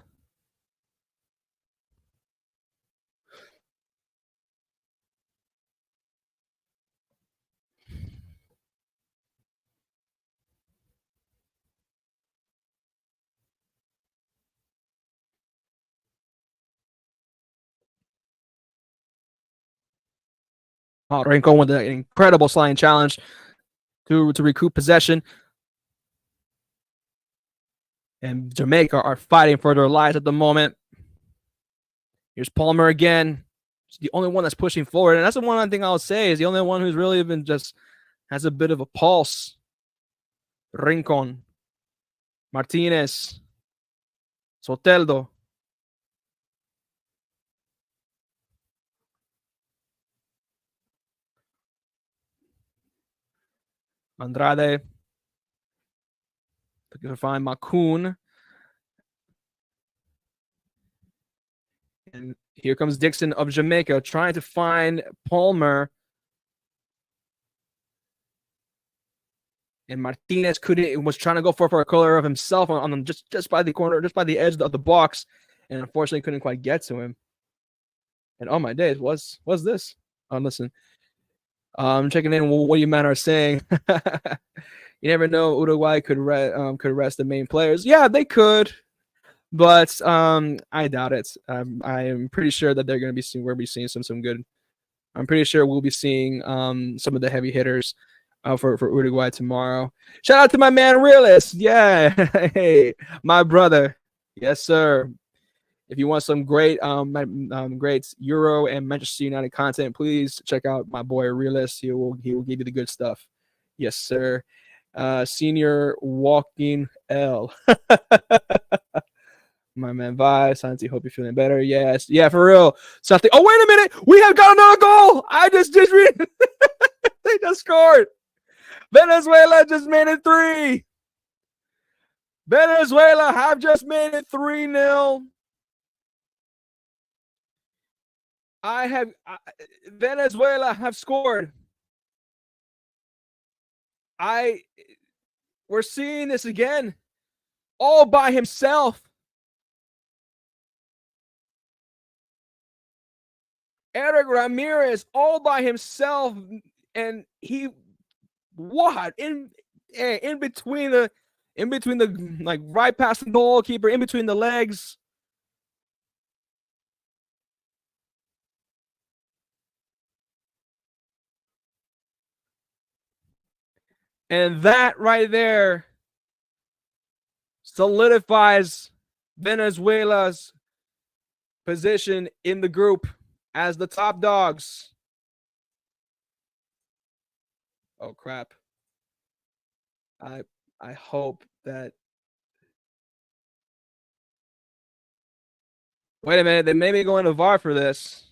Rincon with an incredible sliding challenge to recoup possession. And Jamaica are fighting for their lives at the moment. Here's Palmer again. He's the only one that's pushing forward. And that's the one thing I'll say is the only one who's really been just has a bit of a pulse. Rincon. Martinez. Soteldo. Andrade. Looking to find Makun. And here comes Dixon of Jamaica trying to find Palmer. And Martinez was trying to go for a color of himself on just by the corner, just by the edge of the box, and unfortunately couldn't quite get to him. And oh my days, what's this? Oh, listen, I'm checking in. What you men are saying. You never know. Uruguay could rest the main players. Yeah, they could, but I doubt it. I'm pretty sure that they're going to be we'll be seeing some good. I'm pretty sure we'll be seeing some of the heavy hitters for Uruguay tomorrow. Shout out to my man Realist. Yeah, hey, my brother. Yes, sir. If you want some great great Euro and Manchester United content, please check out my boy Realist. He will give you the good stuff. Yes, sir. Senior Walking L. My man Vice, Santi, hope you're feeling better. Yes. Yeah, for real. Something. Oh, wait a minute. We have got another goal. I just read. They just scored. Venezuela just made it 3. Venezuela have just made it 3-0. Venezuela have scored. We're seeing this again. All by himself. Eric Ramirez all by himself, and he in between the like right past the goalkeeper, in between the legs. And that right there solidifies Venezuela's position in the group as the top dogs. Oh crap. I hope that. Wait a minute, they may be going to VAR for this.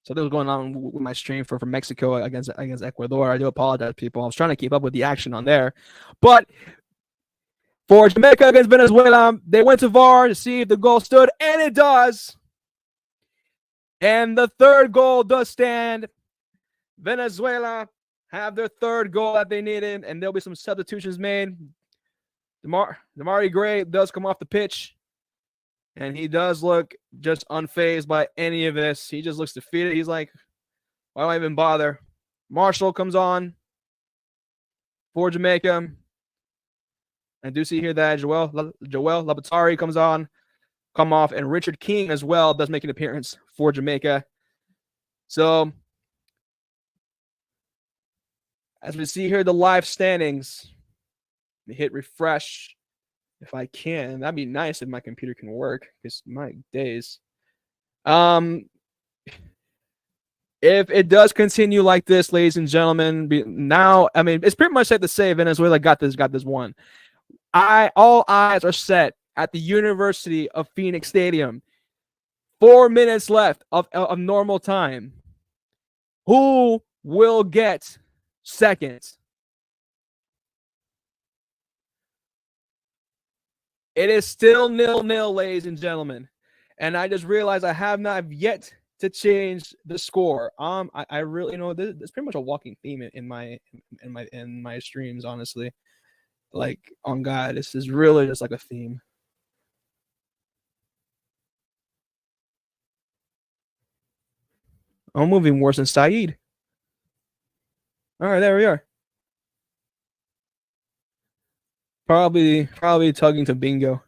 So that was going on with my stream for Mexico against Ecuador. I do apologize, people. I was trying to keep up with the action on there. But for Jamaica against Venezuela, they went to VAR to see if the goal stood, and it does. And the third goal does stand. Venezuela have their third goal that they needed, and there'll be some substitutions made. Damari Gray does come off the pitch, and he does look just unfazed by any of this. He just looks defeated. He's like, why do I even bother? Marshall comes on for Jamaica. I do see here that Joel Labatari comes off, and Richard King as well does make an appearance for Jamaica. So, as we see here, the live standings. Let me hit refresh if I can. That'd be nice if my computer can work, because my days. If it does continue like this, ladies and gentlemen, now, I mean, it's pretty much safe to say Venezuela got this one. All eyes are set at the University of Phoenix Stadium. 4 minutes left of normal time. Who will get second? It is still 0-0, ladies and gentlemen. And I just realized I have not yet to change the score. I really, this is pretty much a walking theme in my streams, honestly. Like, on God, this is really just like a theme. I'm moving worse than Saeed. All right, there we are. Probably tugging to bingo.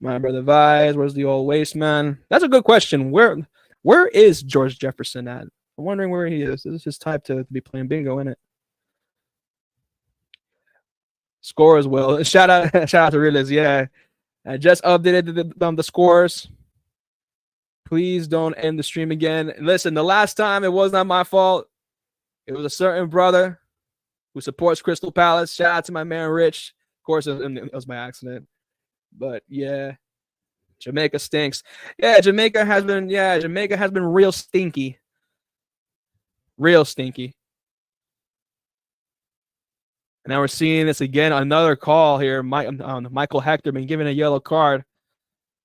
My brother Vise, where's the old waste man? That's a good question. Where is George Jefferson at? I'm wondering where he is. This is his type to be playing bingo, isn't it? Score as well. Shout out to Realiz. Yeah, I just updated the scores. Please don't end the stream again. Listen, the last time it was not my fault. It was a certain brother who supports Crystal Palace. Shout out to my man Rich. Of course, it was by accident. But yeah, Jamaica stinks. Yeah, Jamaica has been real stinky. Real stinky. And now we're seeing this again. Another call here. Michael Hector been given a yellow card.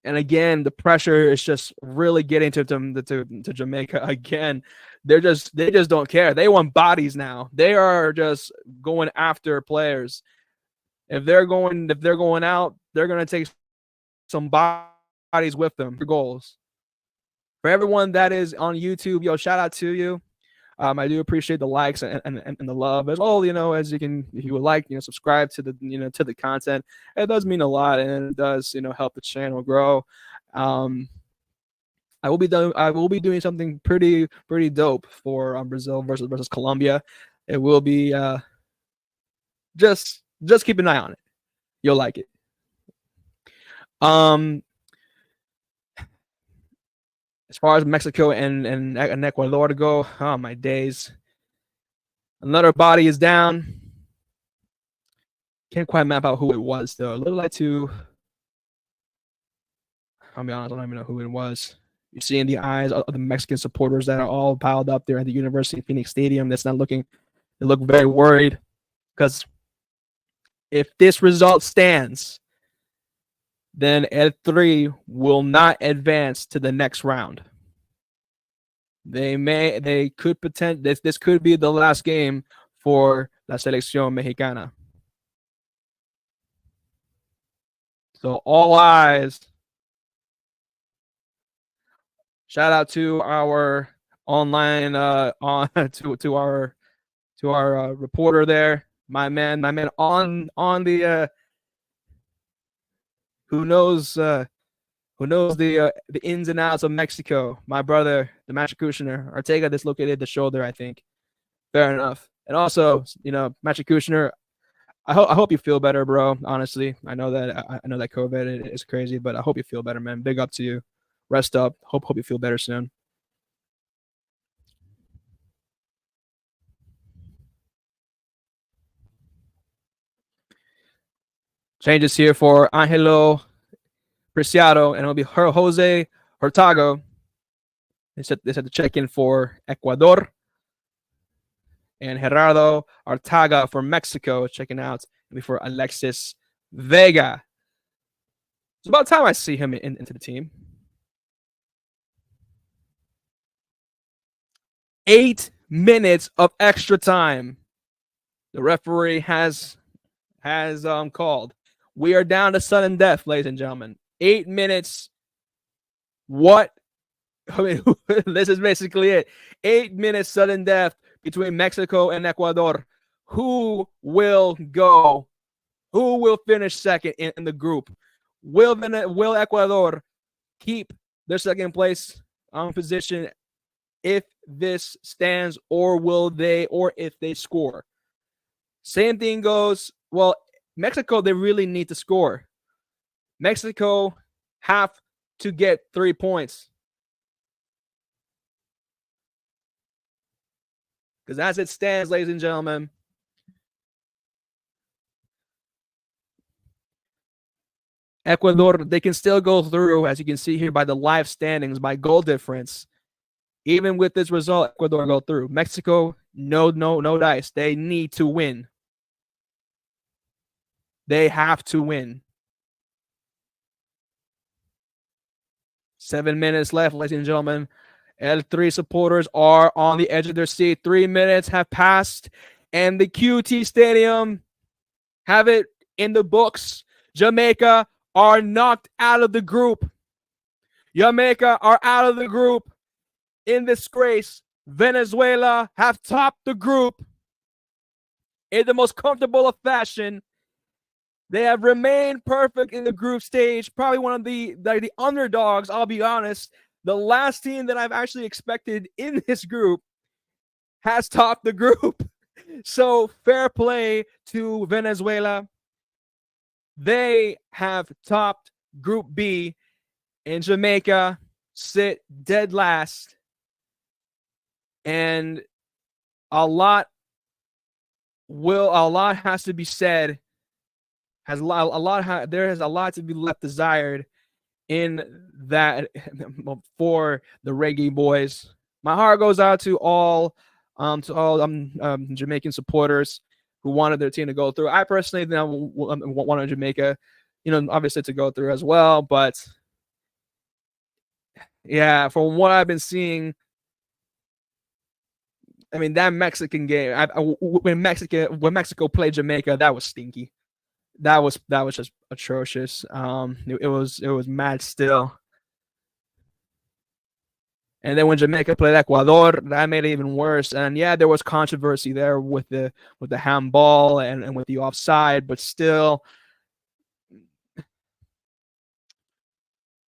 And again, the pressure is just really getting to Jamaica again. They just don't care. They want bodies now. They are just going after players. If they're going out, they're going to take some bodies with them for goals. For everyone that is on YouTube, shout out to you. I do appreciate the likes and the love as well. As if you would like, subscribe to the content. It does mean a lot, and it does help the channel grow. Um, I will be doing something pretty dope for Brazil versus Colombia. It will be just keep an eye on it. You'll like it. Um, as far as Mexico and Ecuador to go, oh my days. Another body is down. Can't quite map out who it was though. A little like to. I'll be honest, I don't even know who it was. You see in the eyes of the Mexican supporters that are all piled up there at the University of Phoenix Stadium. That's not looking. They look very worried because if this result stands, then L3 will not advance to the next round. They could pretend this could be the last game for la selección mexicana. So all eyes. Shout out to our online to our reporter there, my man on the who knows the ins and outs of Mexico. My brother, the Matrikushner, Ortega dislocated the shoulder, I think. Fair enough. And also, Matrikushner, I hope you feel better, bro. Honestly, I know that COVID is crazy, but I hope you feel better, man. Big up to you. Rest up. Hope you feel better soon. Changes here for Angelo Preciado, and it'll be Jose Hurtado. They said to check in for Ecuador. And Gerardo Artaga for Mexico checking out before Alexis Vega. It's about time I see him into the team. 8 minutes of extra time. The referee has called. We are down to sudden death, ladies and gentlemen. 8 minutes. What? I mean, this is basically it. 8 minutes sudden death between Mexico and Ecuador. Who will go? Who will finish second in the group? Will Ecuador keep their second place position if this stands, or if they score? Same thing goes. Well, Mexico, they really need to score. Mexico have to get 3 points. Because as it stands, ladies and gentlemen, Ecuador, they can still go through, as you can see here by the live standings, by goal difference. Even with this result, Ecuador go through. Mexico, no dice. They need to win. They have to win. 7 minutes left, ladies and gentlemen. L3 supporters are on the edge of their seat. 3 minutes have passed, and the QT Stadium have it in the books. Jamaica are knocked out of the group. Jamaica are out of the group. In disgrace, Venezuela have topped the group in the most comfortable of fashion. They have remained perfect in the group stage. Probably one of the underdogs, I'll be honest. The last team that I've actually expected in this group has topped the group. So fair play to Venezuela. They have topped Group B, and Jamaica sit dead last. And a lot has to be said. There is a lot to be left desired in that for the Reggae Boys. My heart goes out to all Jamaican supporters who wanted their team to go through. I personally wanted Jamaica, obviously to go through as well. But yeah, from what I've been seeing, I mean, that Mexican game, when Mexico played Jamaica, that was stinky. That was just atrocious. It was mad still. And then when Jamaica played Ecuador, that made it even worse. And yeah, there was controversy there with the handball and with the offside, but still,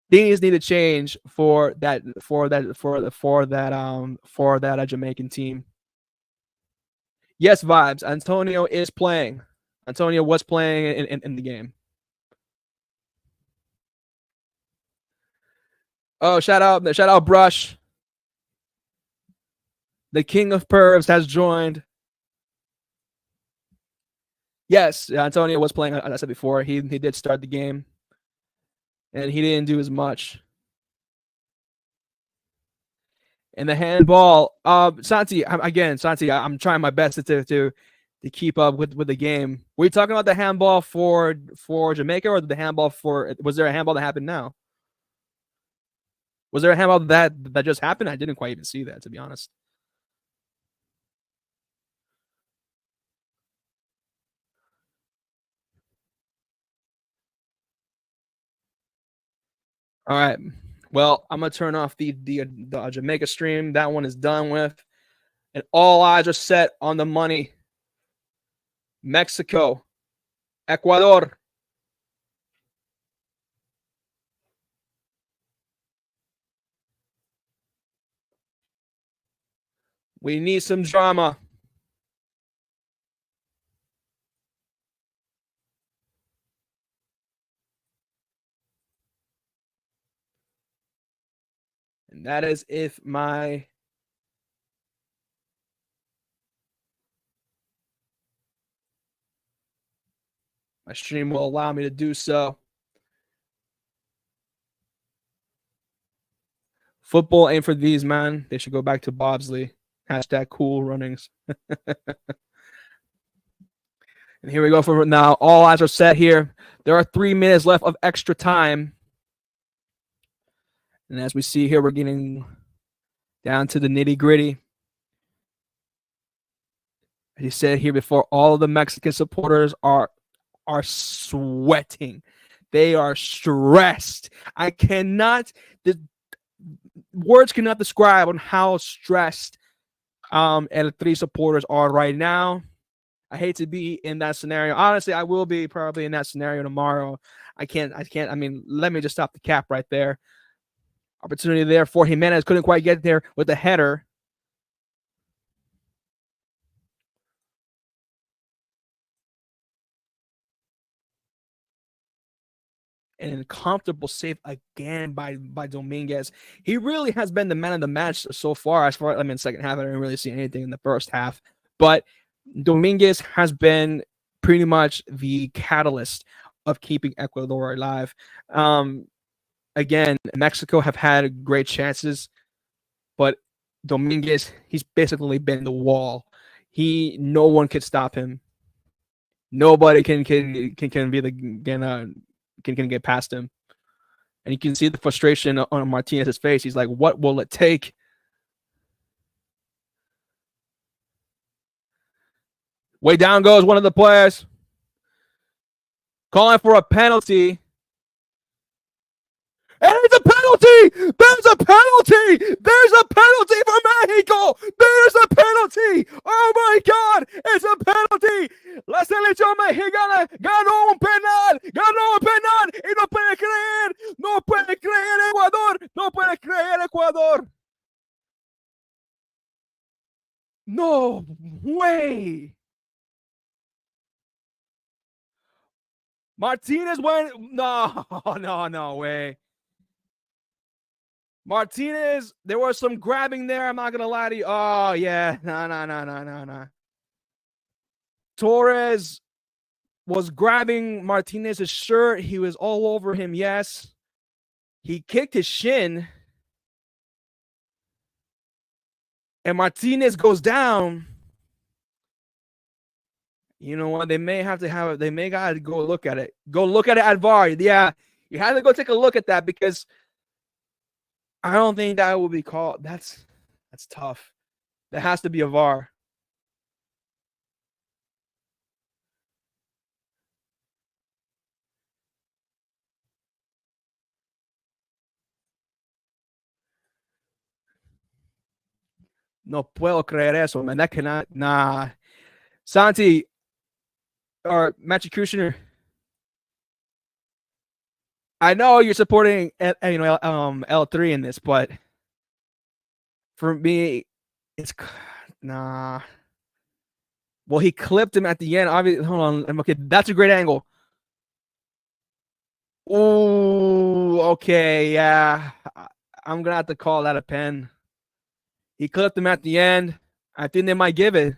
things need to change for that Jamaican team. Yes, vibes. Antonio is playing. Antonio was playing in the game. Oh, shout out, Brush. The king of pervs has joined. Yes, Antonio was playing. As I said before, he did start the game, and he didn't do as much. And the handball, Santi, I'm trying my best to keep up with the game. Were you talking about the handball for Jamaica, or the handball for? Was there a handball that happened now? Was there a handball that just happened? I didn't quite even see that, to be honest. All right. Well, I'm gonna turn off the Jamaica stream. That one is done with, and all eyes are set on the money. Mexico, Ecuador. We need some drama. And that is if my stream will allow me to do so. Football ain't for these, man. They should go back to Bobsley. Hashtag cool runnings. And here we go for now. All eyes are set here. There are 3 minutes left of extra time. And as we see here, we're getting down to the nitty gritty. As you said here before, all of the Mexican supporters are sweating. They are stressed. I cannot. The words cannot describe on how stressed and the three supporters are right now. I hate to be in that scenario. Honestly, I will be probably in that scenario tomorrow. I can't. I mean, let me just stop the cap right there. Opportunity there for Jimenez. Couldn't quite get there with the header. An uncomfortable save again by Dominguez. He really has been the man of the match so far. As far, I mean, second half, I didn't really see anything in the first half, but Dominguez has been pretty much the catalyst of keeping Ecuador alive. Again, Mexico have had great chances, but Dominguez, he's basically been the wall. No one could stop him. Nobody can be the can get past him. And you can see the frustration on Martinez's face. He's like, "What will it take?" Way down goes one of the players, calling for a penalty. And it's a penalty! There's a penalty! There's a penalty for Mexico! There's a penalty! Oh my God! It's a penalty! La selección mexicana ganó un penal! ¡Ganó un penal! ¡Y no puede creer! ¡No puede creer Ecuador! ¡No puede creer Ecuador! No way! Martinez went. No, no way. Martinez, there was some grabbing there. I'm not gonna lie to you. Oh yeah, no. Torres was grabbing Martinez's shirt. He was all over him. Yes, he kicked his shin, and Martinez goes down. You know what? They may have to have it. They may gotta go look at it. Go look at it at VAR. Yeah, you have to go take a look at that because I don't think that will be called. That's tough. There has to be a VAR. No puedo creer eso, man. That cannot. Nah. Santi or Matthew Kushner. I know you're supporting L3 in this, but for me, it's nah. Well, he clipped him at the end. Obviously, hold on. Okay, that's a great angle. Oh, okay, yeah. I'm gonna have to call that a pen. He clipped him at the end. I think they might give it.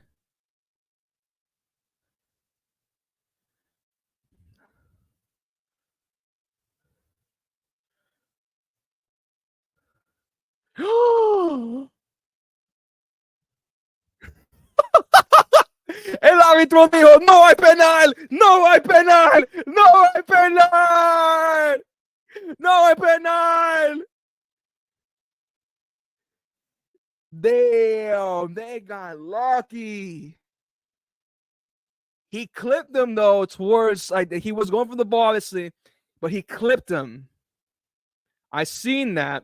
El árbitro dijo, no hay penal, no hay penal, no hay penal, no hay penal. Damn, they got lucky. He clipped them though towards like he was going for the ball, obviously, but he clipped him. I seen that.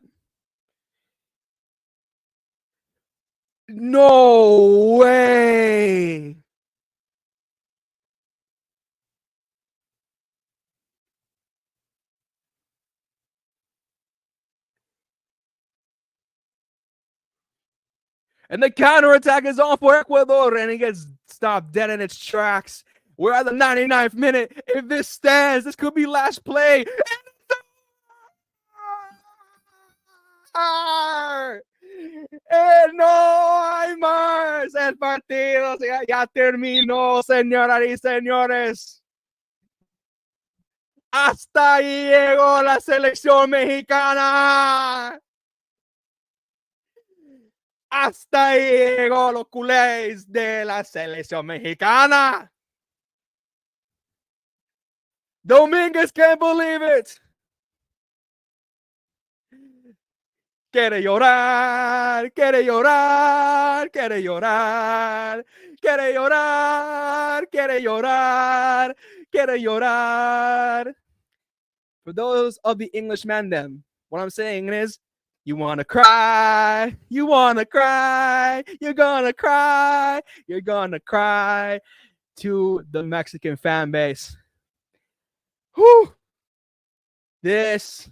No way. And the counterattack is on for Ecuador, and he gets stopped dead in its tracks. We're at the 99th minute. If this stands, this could be last play. No hay más. El partido ya terminó, señoras y señores. Hasta ahí llegó la selección mexicana. Hasta ahí llegó los culés de la selección mexicana. Dominguez can't believe it. Quiere llorar, quiere llorar, quiere llorar, quiere llorar, quiere llorar, quiere llorar. For those of the Englishman, them, what I'm saying is, you wanna cry, you wanna cry, you're gonna cry, you're gonna cry to the Mexican fan base. Whew. This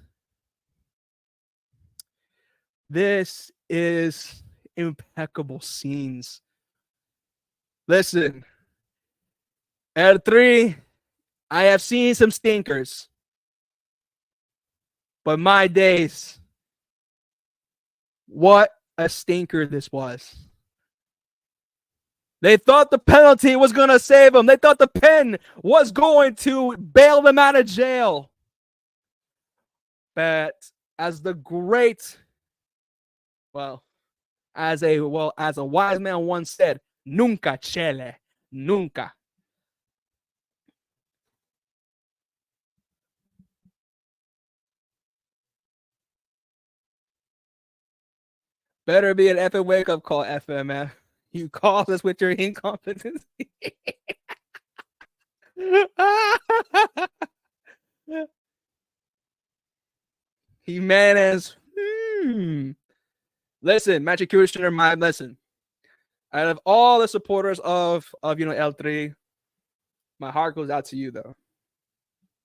is impeccable scenes. Listen, L3, I have seen some stinkers, but my days, what a stinker this was. They thought the penalty was going to save them. They thought the pen was going to bail them out of jail. But as the great, as a wise man once said, nunca, Chele, nunca. Better be an effing wake up call, FM, man. You call us with your incompetence. Jimenez. Listen, Magic Kushner, my listen. Out of all the supporters of L3, my heart goes out to you though.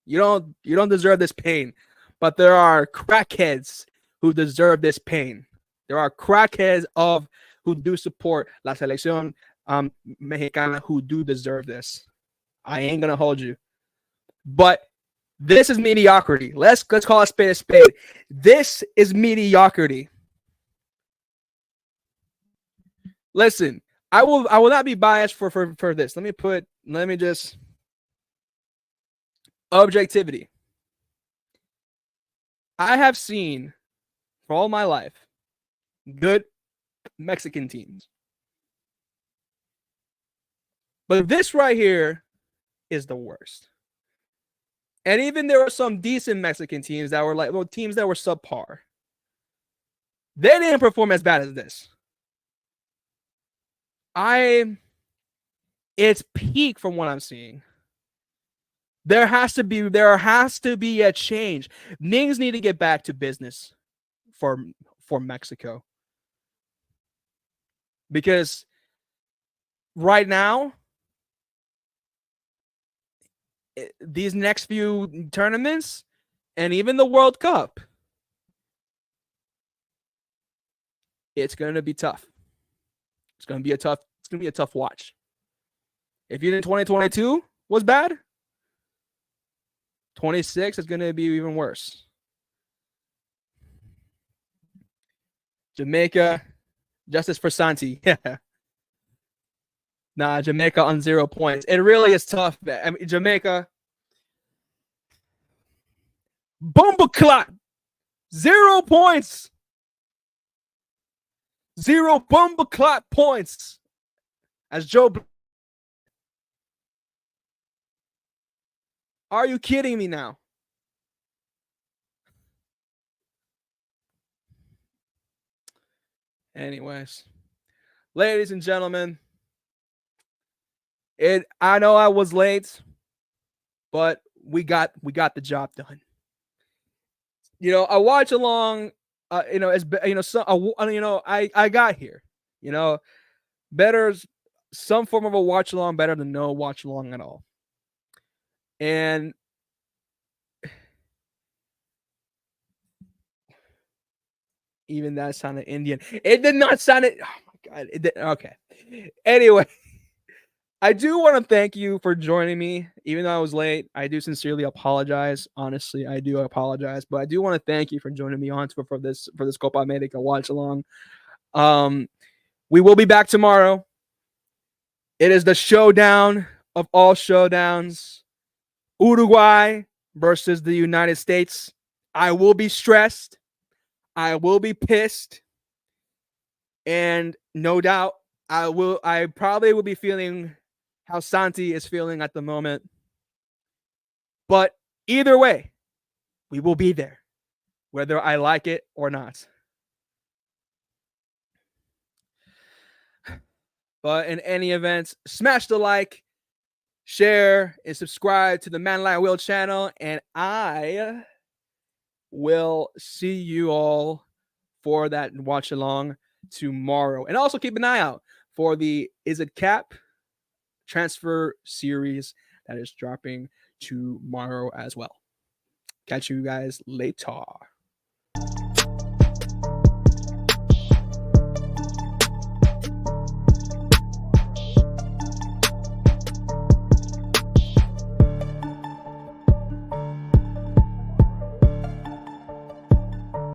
You don't deserve this pain, but there are crackheads who deserve this pain. There are crackheads who do support la selección mexicana who do deserve this. I ain't gonna hold you, but this is mediocrity. Let's call a spade a spade. This is mediocrity. Listen, I will not be biased for this. Let me just objectivity. I have seen for all my life good Mexican teams. But this right here is the worst. And even there were some decent Mexican teams that were teams that were subpar. They didn't perform as bad as this. It's peak from what I'm seeing. There has to be a change. Things need to get back to business for Mexico. because right now, these next few tournaments and even the World Cup, it's going to be tough. It's going to be a tough. It's going to be a tough watch. If you think 2022 was bad, 26 is going to be even worse. Jamaica, justice for Santi. Yeah. Nah, Jamaica on 0 points. It really is tough. I mean, Jamaica, bomba clock, 0 points. 0 bomba clock points. As Joe. Are you kidding me now? Anyways, ladies and gentlemen, I know I was late, but we got the job done. I watch along. As I got here. Better some form of a watch along better than no watch along at all. And even that sounded Indian. It did not sound it. Oh my god. Okay. Anyway, I do want to thank you for joining me, even though I was late. I do sincerely apologize. Honestly, I do apologize, but I do want to thank you for joining me on for this Copa America watch along. We will be back tomorrow. It is the showdown of all showdowns. Uruguay versus the United States. I will be stressed. I will be pissed. And no doubt I probably will be feeling how Santi is feeling at the moment. But either way, we will be there, whether I like it or not. But in any event, smash the like, share, and subscribe to the Manlikewill channel. And I will see you all for that watch along tomorrow. And also keep an eye out for the Is It Cap transfer series that is dropping tomorrow as well. Catch you guys later.